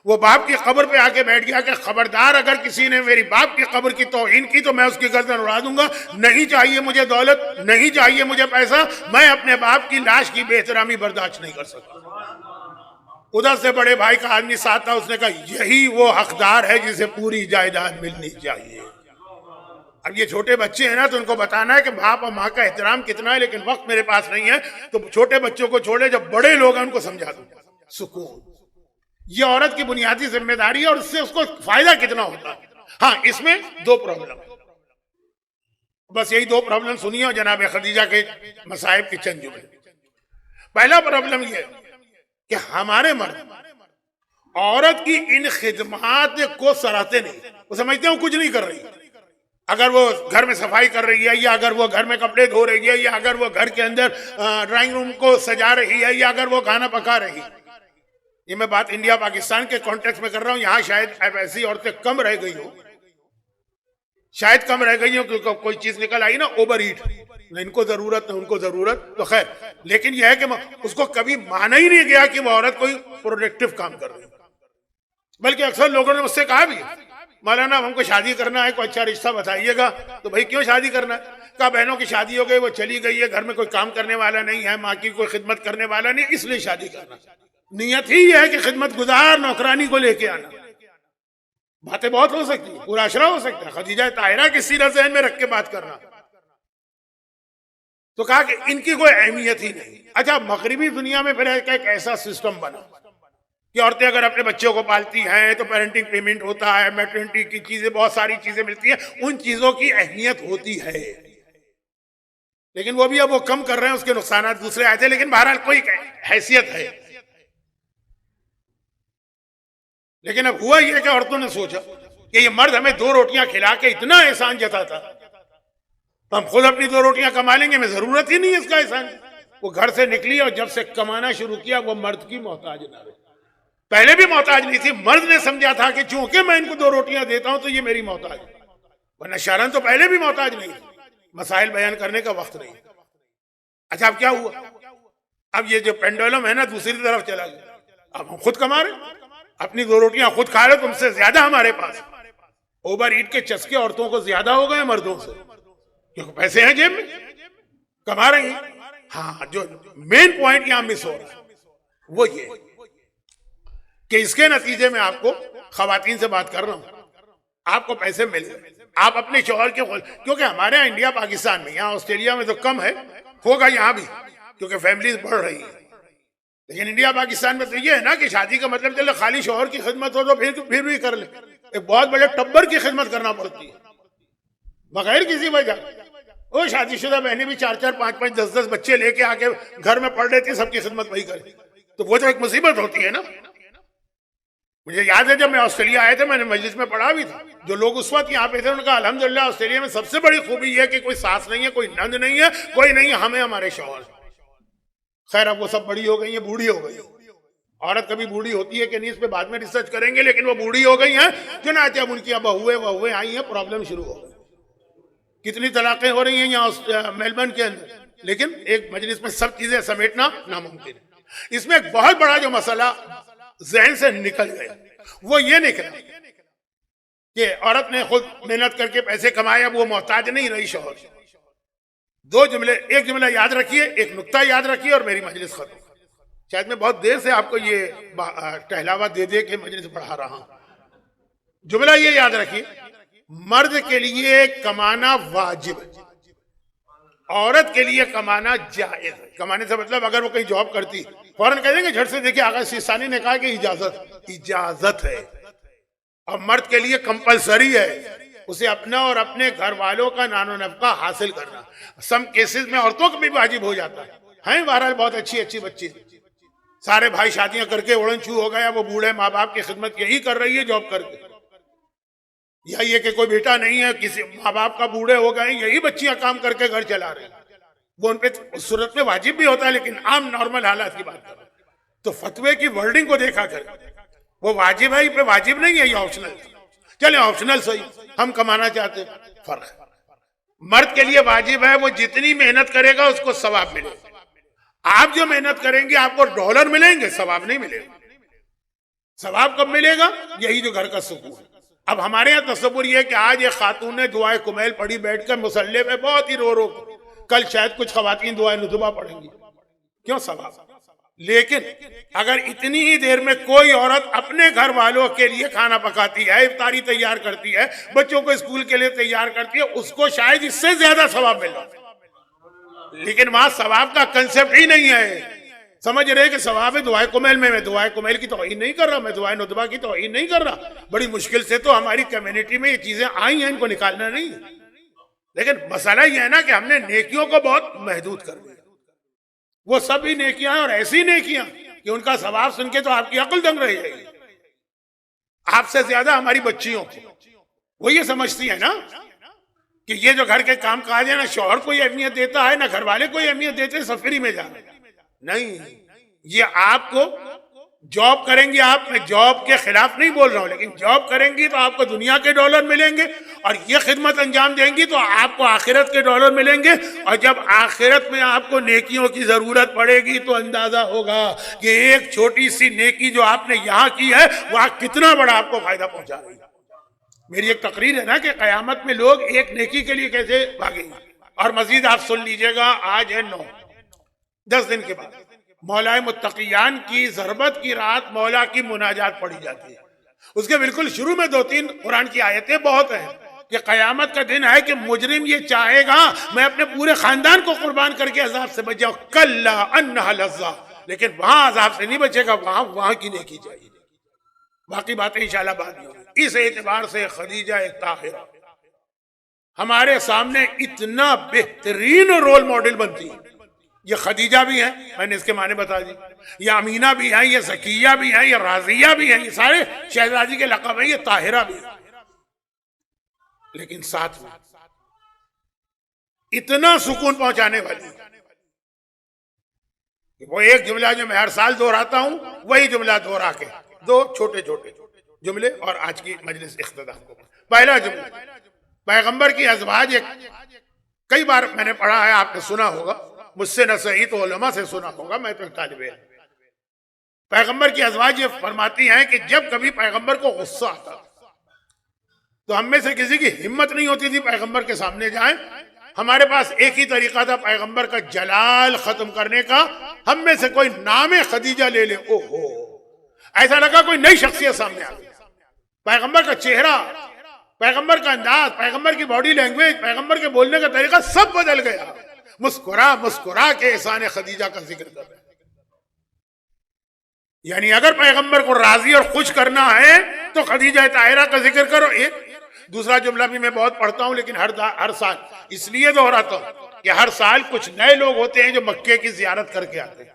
B: وہ باپ کی قبر پہ آ کے بیٹھ گیا کہ خبردار اگر کسی نے میری باپ کی قبر کی توہین کی تو میں اس کی گردن اڑا دوں گا. نہیں چاہیے مجھے دولت، نہیں چاہیے مجھے پیسہ، میں اپنے باپ کی لاش کی بے احترامی برداشت نہیں کر سکتا. ادھر سے بڑے بھائی کا آدمی ساتھ تھا، اس نے کہا یہی وہ حقدار ہے جسے پوری جائیداد ملنی چاہیے. اب یہ چھوٹے بچے ہیں نا، تو ان کو بتانا ہے کہ باپ اور ماں کا احترام کتنا ہے، لیکن وقت میرے پاس نہیں ہے. تو چھوٹے بچوں کو چھوڑے، جب بڑے لوگ ہیں ان کو سمجھا دوں. سکون، یہ عورت کی بنیادی ذمہ داری ہے، اور اس سے اس کو فائدہ کتنا ہوتا ہے. ہاں اس میں 2 پرابلم، بس یہی 2 پرابلم سنیے اور جناب خدیجہ کے مصائب کی چند جملے. پہلا پرابلم یہ کہ ہمارے مرد عورت کی ان خدمات کو سراہتے نہیں، وہ سمجھتے ہیں وہ کچھ نہیں کر رہی. اگر وہ گھر میں صفائی کر رہی ہے، یا اگر وہ گھر میں کپڑے دھو رہی ہے، یا اگر وہ گھر کے اندر ڈرائنگ روم کو سجا رہی ہے، یا اگر وہ کھانا پکا رہی ہے. یہ میں بات انڈیا پاکستان کے کانٹیکس میں کر رہا ہوں. یہاں شاید ایسی عورتیں کم رہ گئی ہوں، شاید کم رہ گئی ہوں، کیونکہ کوئی چیز نکل آئی نا اوور ایٹ، نہ ان کو ضرورت نہ ان کو ضرورت. تو خیر، لیکن یہ ہے کہ اس کو کبھی مانا ہی نہیں گیا کہ وہ عورت کوئی پروڈکٹیو کام کر رہی ہے. بلکہ اکثر لوگوں نے مجھ سے کہا بھی، مولانا ہم کو شادی کرنا ہے، کوئی اچھا رشتہ بتائیے گا. تو بھائی کیوں شادی کرنا ہے؟ کہا بہنوں کی شادی ہو گئی، وہ چلی گئی ہے، گھر میں کوئی کام کرنے والا نہیں ہے، ماں کی کوئی خدمت کرنے والا نہیں، اس لیے شادی کرنا. نیت ہی یہ ہے کہ خدمت گزار نوکرانی کو لے کے آنا. باتیں بہت ہو سکتی ہیں، پورا عشرہ ہو سکتا ہے. خدیجہ طاہرہ کی سیرت ذہن میں رکھ کے بات کرنا. تو کہا کہ ان کی کوئی اہمیت ہی نہیں. اچھا مغربی دنیا میں پھر ایک ایسا سسٹم بنا کہ عورتیں اگر اپنے بچوں کو پالتی ہیں تو پیرنٹنگ پیمنٹ ہوتا ہے، میٹرنٹی کی چیزیں، بہت ساری چیزیں ملتی ہیں، ان چیزوں کی اہمیت ہوتی ہے. لیکن وہ بھی اب وہ کم کر رہے ہیں، اس کے نقصانات دوسرے آئے تھے، لیکن بہرحال کوئی حیثیت ہے. لیکن اب ہوا یہ کہ عورتوں نے سوچا کہ یہ مرد ہمیں 2 روٹیاں کھلا کے اتنا احسان جتاتا، تو ہم خود اپنی 2 روٹیاں کما لیں گے، ہمیں ضرورت ہی نہیں ہے اس کا احسان. وہ گھر سے نکلی اور جب سے کمانا شروع کیا وہ مرد کی محتاج نہ رہی. پہلے بھی محتاج نہیں تھی، مرد نے سمجھا تھا کہ چونکہ میں ان کو 2 روٹیاں دیتا ہوں تو یہ میری محتاج ہے، ورنہ شرعاً تو پہلے بھی محتاج نہیں تھی. مسائل بیان کرنے کا وقت نہیں. اچھا اب کیا ہوا؟ اب یہ جو پینڈولم ہے نا دوسری طرف چلا گیا. اب ہم خود کما رہے، اپنی 2 روٹیاں خود کھا رہے، تم سے زیادہ ہمارے پاس. اوور ایٹ کے چسکے عورتوں کو زیادہ ہو گئے مردوں سے، کیونکہ پیسے ہیں جیب میں، کما رہے ہیں. ہاں جو مین پوائنٹ یہاں مس ہو رہا ہے وہ یہ کہ اس کے نتیجے میں آپ کو خواتین سے بات کر رہا ہوں، آپ کو پیسے مل گئے، آپ اپنے شوہر کے، کیونکہ ہمارے یہاں انڈیا پاکستان میں، یہاں آسٹریلیا میں تو کم ہے، ہوگا یہاں بھی کیونکہ فیملیز بڑھ رہی ہیں. لیکن انڈیا پاکستان میں تو یہ ہے نا کہ شادی کا مطلب چلے خالی شوہر کی خدمت ہو تو پھر بھی کر لے. ایک بہت بڑے ٹبر کی خدمت کرنا پڑتی ہے بغیر کسی وجہ. وہ شادی شدہ بہنیں بھی 4-4 5-5 10-10 بچے لے کے آ کے گھر میں پڑھ لیتی ہیں، سب کی خدمت وہی کرے. تو وہ تو ایک مصیبت ہوتی ہے نا. مجھے یاد ہے جب میں آسٹریلیا آئے تھے، میں نے مجلس میں پڑھا بھی تھا، جو لوگ اس وقت یہاں پہ تھے انہوں نے کہا الحمدللہ آسٹریلیا میں سب سے بڑی خوبی یہ ہے کہ کوئی ساس نہیں ہے، کوئی نند نہیں ہے، کوئی نہیں، ہمیں ہمارے شوہر. خیر اب وہ سب بڑی ہو گئی ہیں، بوڑھی ہو گئی. عورت کبھی بوڑھی ہوتی ہے کہ نہیں اس پہ بعد میں ریسرچ کریں گے، لیکن وہ بوڑھی ہو گئی ہیں. چنانچہ اب ان کی بہویں آئی ہیں، پرابلم شروع ہو گئی. کتنی طلاقیں ہو رہی ہیں یہاں میلبرن کے اندر، لیکن ایک مجلس میں سب چیزیں سمیٹنا ناممکن ہے. اس میں ایک بہت بڑا جو مسئلہ ذہن سے نکل گیا وہ یہ نکلا کہ عورت نے خود محنت کر کے پیسے کمائے، اب وہ محتاج نہیں رہی شوہر. 2 جملے، ایک جملہ یاد رکھیے، ایک نقطہ یاد رکھیے اور میری مجلس ختم. شاید میں بہت دیر سے آپ کو یہ ٹہلاوا دے دے کے مجلس پڑھا رہا ہوں. جملہ یہ یاد رکھیے، مرد کے لیے کمانا واجب ہے، عورت کے لیے کمانا جائز ہے. کمانے سے مطلب اگر وہ کہیں جاب کرتی فوراً کہہ دیں گے جھٹ سے، دیکھیں آقا سیستانی نے کہا کہ اجازت ہے، اور مرد کے لیے کمپلسری ہے. اسے اپنا اور اپنے گھر والوں کا نان و نفقہ حاصل کرنا. سم کیسز میں عورتوں کو بھی واجب ہو جاتا ہے. بہرحال بہت اچھی بچی، سارے بھائی شادیاں کر کے اڑن چھو ہو گیا، وہ بوڑھے ماں باپ کی خدمت یہی کر رہی ہے جاب کر کے. یا یہ کہ کوئی بیٹا نہیں ہے، کسی ماں باپ کا بوڑھے ہو گئے، یہی بچیاں کام کر کے گھر چلا رہے ہیں. وہ ان پہ اس صورت میں واجب بھی ہوتا ہے، لیکن عام نارمل حالات کی بات کر رہے ہیں. تو فتوے کی ورڈنگ کو دیکھا کر وہ واجب ہے، یہ پہ واجب نہیں ہے، یہ آپشنل. چلیں آپشنل صحیح، ہم کمانا چاہتے ہیں، فرق ہے. مرد کے لیے واجب ہے وہ جتنی محنت کرے گا اس کو ثواب ملے گا. آپ جو محنت کریں گے آپ کو ڈالر ملیں گے، ثواب نہیں ملے گا. ثواب کب ملے گا؟ یہی جو گھر کا سکون ہے. اب ہمارے یہاں تصور یہ ہے کہ آج ایک خاتون نے دعائے کمیل پڑھی بیٹھ کر مصلی میں بہت ہی رو کل شاید کچھ خواتین دعائے ندبہ پڑھیں گی. کیوں؟ ثواب. لیکن اگر اتنی ہی دیر میں کوئی عورت اپنے گھر والوں کے لیے کھانا پکاتی ہے، افطاری تیار کرتی ہے، بچوں کو اسکول کے لیے تیار کرتی ہے، اس کو شاید اس سے زیادہ ثواب مل رہا ہے. لیکن وہاں ثواب کا کنسپٹ ہی نہیں ہے. سمجھ رہے کہ ثواب ہے دعائے کمیل میں دعائے کمیل کی توہین نہیں کر رہا، میں دعائے ندبہ کی توہین نہیں کر رہا. بڑی مشکل سے تو ہماری کمیونٹی میں یہ چیزیں آئی ہیں، ان کو نکالنا نہیں. لیکن مسئلہ یہ ہے نا کہ ہم نے نیکیوں کو بہت محدود کر دیا. وہ سب ہی نیکیاں ہیں اور ایسی نیکیاں کہ ان کا ثواب سن کے تو آپ کی عقل دنگ رہ جائے گی. آپ سے زیادہ ہماری بچیوں کو وہ یہ سمجھتی ہے نا کہ یہ جو گھر کے کام کاج ہے، نہ شوہر کو یہ اہمیت دیتا ہے، نہ گھر والے کو یہ اہمیت دیتے ہیں، سفری میں جانا. نہیں، یہ آپ کو جاب کریں گی. آپ، میں جاب کے خلاف نہیں بول رہا ہوں، لیکن جاب کریں گی تو آپ کو دنیا کے ڈالر ملیں گے، اور یہ خدمت انجام دیں گی تو آپ کو آخرت کے ڈالر ملیں گے. اور جب آخرت میں آپ کو نیکیوں کی ضرورت پڑے گی تو اندازہ ہوگا کہ ایک چھوٹی سی نیکی جو آپ نے یہاں کی ہے وہ کتنا بڑا آپ کو فائدہ پہنچا رہی ہے. میری ایک تقریر ہے نا کہ قیامت میں لوگ ایک نیکی کے لیے کیسے بھاگیں گے. اور مزید آپ سن لیجئے گا، آج ہے 9، 10 دن کے بعد مولا متقیان کی ضربت کی رات مولا کی مناجات پڑھی جاتی ہے. اس کے بالکل شروع میں 2-3 قرآن کی آیتیں بہت ہیں کہ قیامت کا دن ہے کہ مجرم یہ چاہے گا میں اپنے پورے خاندان کو قربان کر کے عذاب سے بچ جاؤں. کلا انہا لظہ، لیکن وہاں عذاب سے نہیں بچے گا، وہاں کی نیکی چاہیے. باقی باتیں انشاءاللہ بعد میں. اس اعتبار سے خدیجہ طاہرہ ہمارے سامنے اتنا بہترین رول ماڈل بنتی ہے. یہ خدیجہ بھی ہیں، میں نے اس کے معنی بتا دی، یہ امینہ بھی ہیں، یہ زکیہ بھی ہیں، یہ راضیہ بھی ہیں، یہ سارے شہزادی کے لقب ہیں، یہ طاہرہ بھی ہیں. لیکن ساتھ میں اتنا سکون پہنچانے والی وہ ایک جملہ جو میں ہر سال دہراتا ہوں، وہی جملہ دہرا کے 2 چھوٹے چھوٹے جملے اور آج کی مجلس اختتام کو. پہلا جملہ، پیغمبر کی ازواج، کئی بار میں نے پڑھا ہے، آپ نے سنا ہوگا، مجھ سے نہ صحیح تو علماء سے سنا ہوگا، میں تو ایک طالب علم. پیغمبر کی ازواج یہ فرماتی ہیں کہ جب کبھی پیغمبر کو غصہ آتا تو ہم میں سے کسی کی ہمت نہیں ہوتی تھی پیغمبر کے سامنے جائیں. ہمارے پاس ایک ہی طریقہ تھا پیغمبر کا جلال ختم کرنے کا. ہم میں سے کوئی نام خدیجہ لے لے، اوہو، ایسا لگا کوئی نئی شخصیت سامنے آ گئی. پیغمبر کا چہرہ، پیغمبر کا انداز، پیغمبر کی باڈی لینگویج، پیغمبر کے بولنے کا طریقہ سب بدل گیا. مسکرا مسکرا کے احسان خدیجہ کا ذکر کر رہے ہیں. یعنی اگر پیغمبر کو راضی اور خوش کرنا ہے تو خدیجہ طاہرہ کا ذکر کرو. ایک دوسرا جملہ بھی میں بہت پڑھتا ہوں لیکن ہر سال اس لیے دہراتا ہوں کہ ہر سال کچھ نئے لوگ ہوتے ہیں جو مکے کی زیارت کر کے آتے ہیں.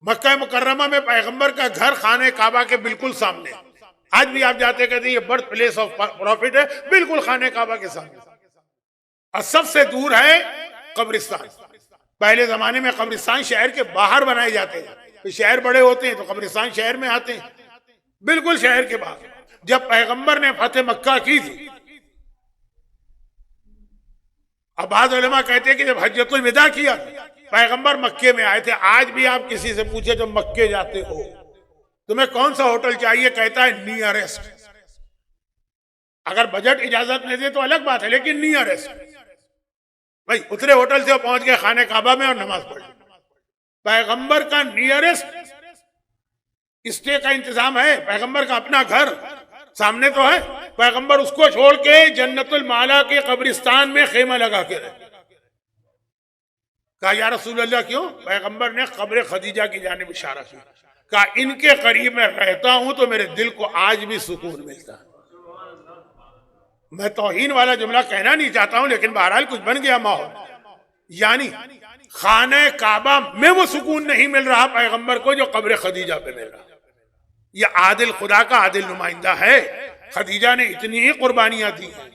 B: مکہ مکرمہ میں پیغمبر کا گھر خانہ کعبہ کے بالکل سامنے. آج بھی آپ جاتے کہتے ہیں یہ برتھ پلیس آف پروفٹ ہے، بالکل خانہ کعبہ کے سامنے. اور سب سے دور ہے قبرستان. پہلے زمانے میں قبرستان شہر کے باہر بنائے جاتے ہیں، شہر بڑے ہوتے ہیں تو قبرستان شہر میں آتے ہیں، بالکل شہر کے باہر. جب پیغمبر نے فتح مکہ کی تھی، اب بعض علماء کہتے ہیں کہ جب حجۃ الوداع کیا پیغمبر مکے میں آئے تھے. آج بھی آپ کسی سے پوچھے جب مکے جاتے ہو تمہیں کون سا ہوٹل چاہیے، کہتا ہے نیئرسٹ. اگر بجٹ اجازت نہیں دے تو الگ بات ہے، لیکن نیئرسٹ بھائی اترے ہوٹل سے پہنچ گئے خانہ کعبہ میں اور نماز پڑھی. پیغمبر کا نیئرسٹ اسٹے کا انتظام ہے، پیغمبر کا اپنا گھر سامنے تو ہے. پیغمبر اس کو چھوڑ کے جنت المعلا کے قبرستان میں خیمہ لگا کے رہے. کہا یا رسول اللہ کیوں؟ پیغمبر نے قبر خدیجہ کی جانب اشارہ کیا. کہا ان کے قریب میں رہتا ہوں تو میرے دل کو آج بھی سکون ملتا ہے. میں توہین والا جملہ کہنا نہیں چاہتا ہوں، لیکن بہرحال کچھ بن گیا ماحول. یعنی خانہ کعبہ میں وہ سکون نہیں مل رہا پیغمبر کو جو قبر خدیجہ پہ مل رہا. یہ عادل خدا کا عادل نمائندہ ہے. خدیجہ نے اتنی ہی قربانیاں دی ہیں،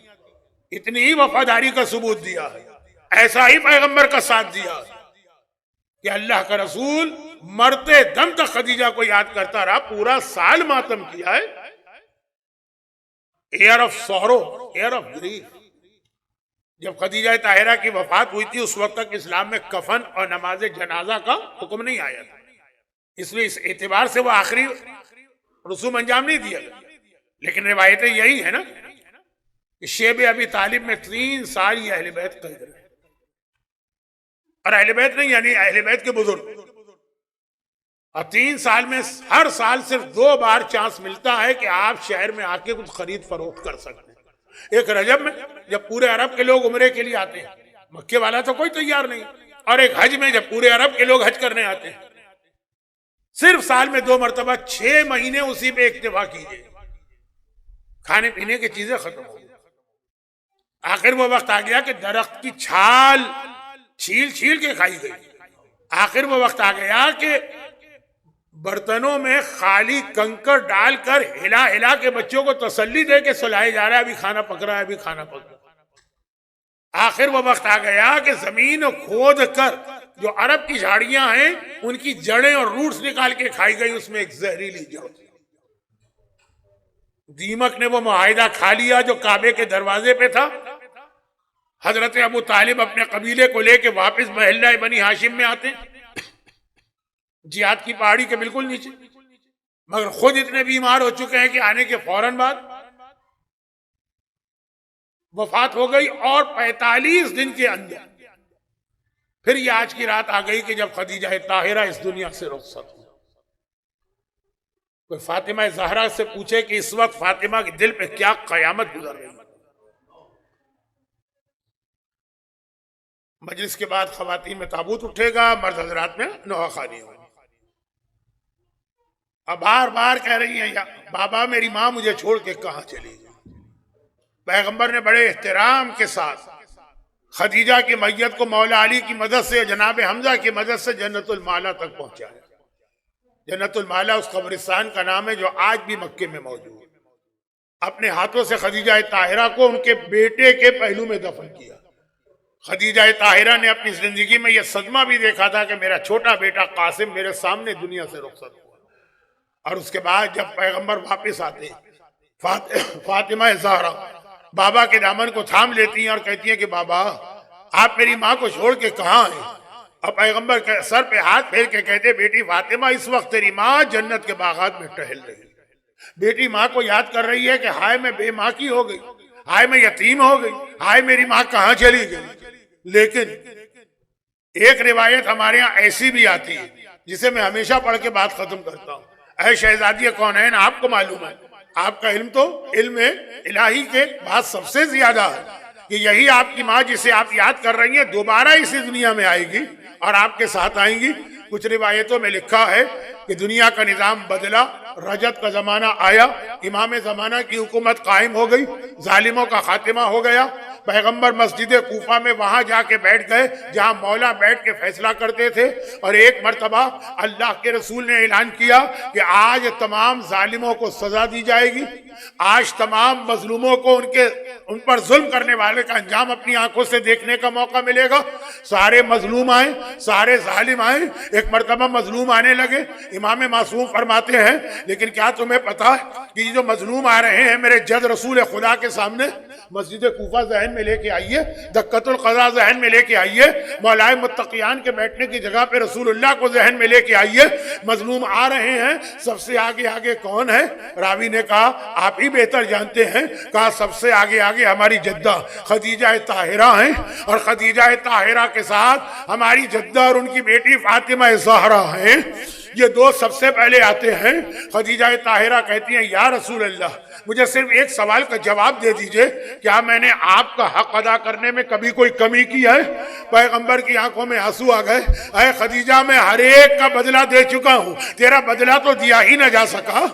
B: اتنی ہی وفاداری کا ثبوت دیا ہے، ایسا ہی پیغمبر کا ساتھ دیا کہ اللہ کا رسول مرتے دم تک خدیجہ کو یاد کرتا رہا. پورا سال ماتم کیا ہے. Year of sorrow, year of grief. جب خدیجہ طاہرہ کی وفات ہوئی تھی اس وقت تک اسلام میں کفن اور نماز جنازہ کا حکم نہیں آیا تھا، اس لیے اس اعتبار سے وہ آخری رسوم انجام نہیں دیا گیا. لیکن روایتیں یہی ہیں نا کہ شیب ابی طالب میں 3 سال یہ اہل بیت قید رہے. اور اہل بیت نہیں یعنی اہل بیت کے بزرگ. اور 3 سال میں ہر سال صرف 2 بار چانس ملتا ہے کہ آپ شہر میں آ کے کچھ خرید فروخت کر سکتے ہیں. ایک رجب میں جب پورے عرب کے لوگ عمرے کے لیے آتے ہیں، مکے والا تو کوئی تیار نہیں. اور ایک حج میں جب پورے عرب کے لوگ حج کرنے آتے ہیں. صرف سال میں 2 مرتبہ 6 مہینے اسی پہ اکتفا کیجیے. کھانے پینے کی چیزیں ختم ہو گئی. آخر وہ وقت آ گیا کہ درخت کی چھال چھیل چھیل کے کھائی گئی. آخر وہ وقت آ گیا کہ برتنوں میں خالی کنکر ڈال کر ہلا ہلا کے بچوں کو تسلی دے کے سلائے جا رہا ہے، ابھی کھانا پک رہا ہے، ابھی کھانا پک رہا ہے. آخر وہ وقت آ گیا کہ زمین کھود کر جو عرب کی جھاڑیاں ہیں ان کی جڑیں اور روٹس نکال کے کھائی گئی. اس میں ایک زہریلی جڑ تھی. دیمک نے وہ معاہدہ کھا لیا جو کعبے کے دروازے پہ تھا. حضرت ابو طالب اپنے قبیلے کو لے کے واپس محلہ بنی ہاشم میں آتے ہیں، جہاد کی پہاڑی کے بالکل نیچے. مگر خود اتنے بیمار ہو چکے ہیں کہ آنے کے فوراً بعد وفات ہو گئی. اور 45 دن کے اندر پھر یہ آج کی رات آ گئی کہ جب خدیجہ طاہرہ اس دنیا سے رخصت ہوئی. کوئی فاطمہ زہرا سے پوچھے کہ اس وقت فاطمہ کے دل پہ کیا قیامت گزر رہی ہے. مجلس کے بعد خواتین میں تابوت اٹھے گا، مرد حضرات میں نوحہ خوانی ہوگی. اب بار بار کہہ رہی ہیں بابا میری ماں مجھے چھوڑ کے کہاں چلی گئی. پیغمبر نے بڑے احترام کے ساتھ خدیجہ کی میت کو مولا علی کی مدد سے، جناب حمزہ کی مدد سے جنت المالا تک پہنچایا. جنت المالا اس قبرستان کا نام ہے جو آج بھی مکے میں موجود ہے. اپنے ہاتھوں سے خدیجہ طاہرہ کو ان کے بیٹے کے پہلو میں دفن کیا. خدیجہ طاہرہ نے اپنی زندگی میں یہ صدمہ بھی دیکھا تھا کہ میرا چھوٹا بیٹا قاسم میرے سامنے دنیا سے رخصت ہوا. اور اس کے بعد جب پیغمبر واپس آتے فاطمہ زہرا بابا کے دامن کو تھام لیتی ہیں اور کہتی ہیں کہ بابا آپ میری ماں کو چھوڑ کے کہاں ہیں. اور پیغمبر سر پہ ہاتھ پھیر کے کہتے بیٹی فاطمہ اس وقت تیری ماں جنت کے باغات میں ٹہل رہی ہے. بیٹی ماں کو یاد کر رہی ہے کہ ہائے میں بے ماں کی ہو گئی، ہائے میں یتیم ہو گئی، ہائے میری ماں کہاں چلی گئی. لیکن ایک روایت ہمارے ہاں ایسی بھی آتی ہے جسے میں ہمیشہ پڑھ کے بات ختم کرتا ہوں. اے شہزادی کونین آپ کو معلوم ہے، آپ کا علم تو علم الہی کے بعد سب سے زیادہ ہے کہ یہی آپ کی ماں جسے آپ یاد کر رہی ہیں دوبارہ اسی دنیا میں آئے گی اور آپ کے ساتھ آئیں گی. کچھ روایتوں میں لکھا ہے کہ دنیا کا نظام بدلا، رجت کا زمانہ آیا، امام زمانہ کی حکومت قائم ہو گئی، ظالموں کا خاتمہ ہو گیا. پیغمبر مسجد کوفہ میں وہاں جا کے بیٹھ گئے جہاں مولا بیٹھ کے فیصلہ کرتے تھے. اور ایک مرتبہ اللہ کے رسول نے اعلان کیا کہ آج تمام ظالموں کو سزا دی جائے گی، آج تمام مظلوموں کو ان پر ظلم کرنے والے کا انجام اپنی آنکھوں سے دیکھنے کا موقع ملے گا. سارے مظلوم آئیں، سارے ظالم آئیں. ایک مرتبہ مظلوم آنے لگے. امام معصوم فرماتے ہیں لیکن کیا تمہیں پتا ہے کہ یہ جو مظلوم آ رہے ہیں میرے جد رسول خدا کے سامنے؟ مسجد کوفہ ذہن میں لے کے آئیے، دقت القضاء ذہن میں لے کے آئیے، مولائے متقیان کے بیٹھنے کی جگہ پہ رسول اللہ کو ذہن میں لے کے آئیے. مظلوم آ رہے ہیں، سب سے آگے آگے کون ہے؟ راوی نے کہا آپ ہی بہتر جانتے ہیں. کہا سب سے آگے آگے ہماری جدہ خدیجہ طاہرہ ہیں، اور خدیجہ طاہرہ کے ساتھ ہماری جدہ اور ان کی بیٹی فاطمہ زہرا ہیں. یہ دو سب سے پہلے آتے ہیں. خدیجہ طاہرہ کہتی ہیں یا رسول اللہ مجھے صرف ایک سوال کا جواب دے دیجئے، کیا میں نے آپ کا حق ادا کرنے میں کبھی کوئی کمی کی ہے؟ پیغمبر کی آنکھوں میں آنسو آ گئے، اے خدیجہ میں ہر ایک کا بدلہ دے چکا ہوں، تیرا بدلہ تو دیا ہی نہ جا سکا۔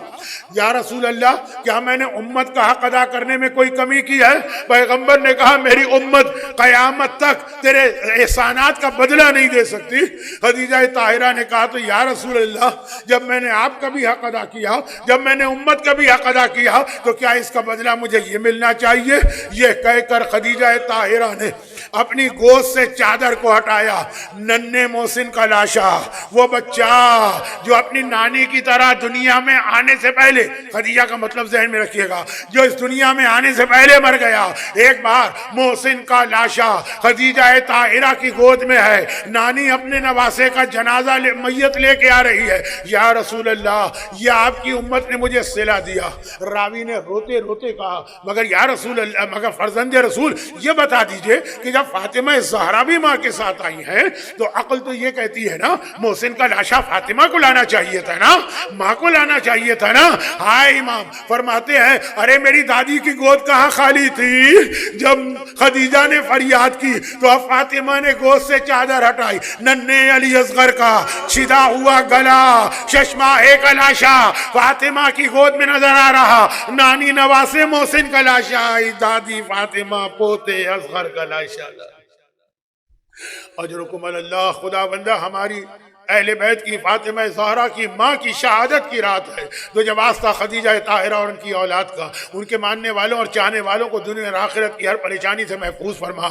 B: یا رسول اللہ کیا میں نے امت کا حق ادا کرنے میں کوئی کمی کی ہے؟ پیغمبر نے کہا میری امت قیامت تک تیرے احسانات کا بدلہ نہیں دے سکتی۔ خدیجہ طاہرہ نے کہا تو یا رسول اللہ جب میں نے آپ کا بھی حق ادا کیا، جب میں نے امت کا بھی حق ادا کیا، تو کیا اس کا بدلہ مجھے یہ ملنا چاہیے؟ یہ کہہ کر خدیجہ طاہرہ نے اپنی گود سے چادر کو ہٹایا، ننھے محسن کا لاشا، وہ بچہ جو اپنی نانی کی طرح دنیا میں آنے سے پہلے، خدیجہ کا مطلب ذہن میں رکھیے گا، جو اس دنیا میں آنے سے پہلے مر گیا، ایک بار محسن کا لاشا خدیجہ طاہرہ کی گود میں ہے، نانی اپنے نواسے کا جنازہ میت لے کے آ رہی ہے۔ یا رسول اللہ یہ آپ کی امت نے مجھے صلہ دیا۔ راوی نے روتے روتے کہا مگر یا رسول اللہ، مگر فرزند رسول یہ بتا دیجئے کہ جب فاطمہ زہرا بھی ماں کے ساتھ آئی ہیں تو عقل تو یہ کہتی ہے نا محسن کا لاشا فاطمہ کو لانا چاہیے تھا نا، ماں کو لانا چاہیے تھا نا۔ ہائے امام فرماتے ہیں ارے میری دادی کی گود کہاں خالی تھی؟ جب خدیجہ نے فریاد کی تو اب فاطمہ نے گود سے چادر ہٹائی، ننھے علی اصغر کا چھدا ہوا گلا، ششماہے کا لاشا فاطمہ کی گود میں نظر آ رہا، نانی نواسے محسن کا لاشا، دادی فاطمہ پوتے اصغر کا لاشا۔ اجرکم اللہ۔ خدا بندہ ہماری اہل بیت کی فاطمہ زہرا کی ماں کی شہادت کی رات ہے، تو جب واسطہ خدیجہ طاہرہ اور ان کی اولاد کا، ان کے ماننے والوں اور چاہنے والوں کو دنیا اور آخرت کی ہر پریشانی سے محفوظ فرما۔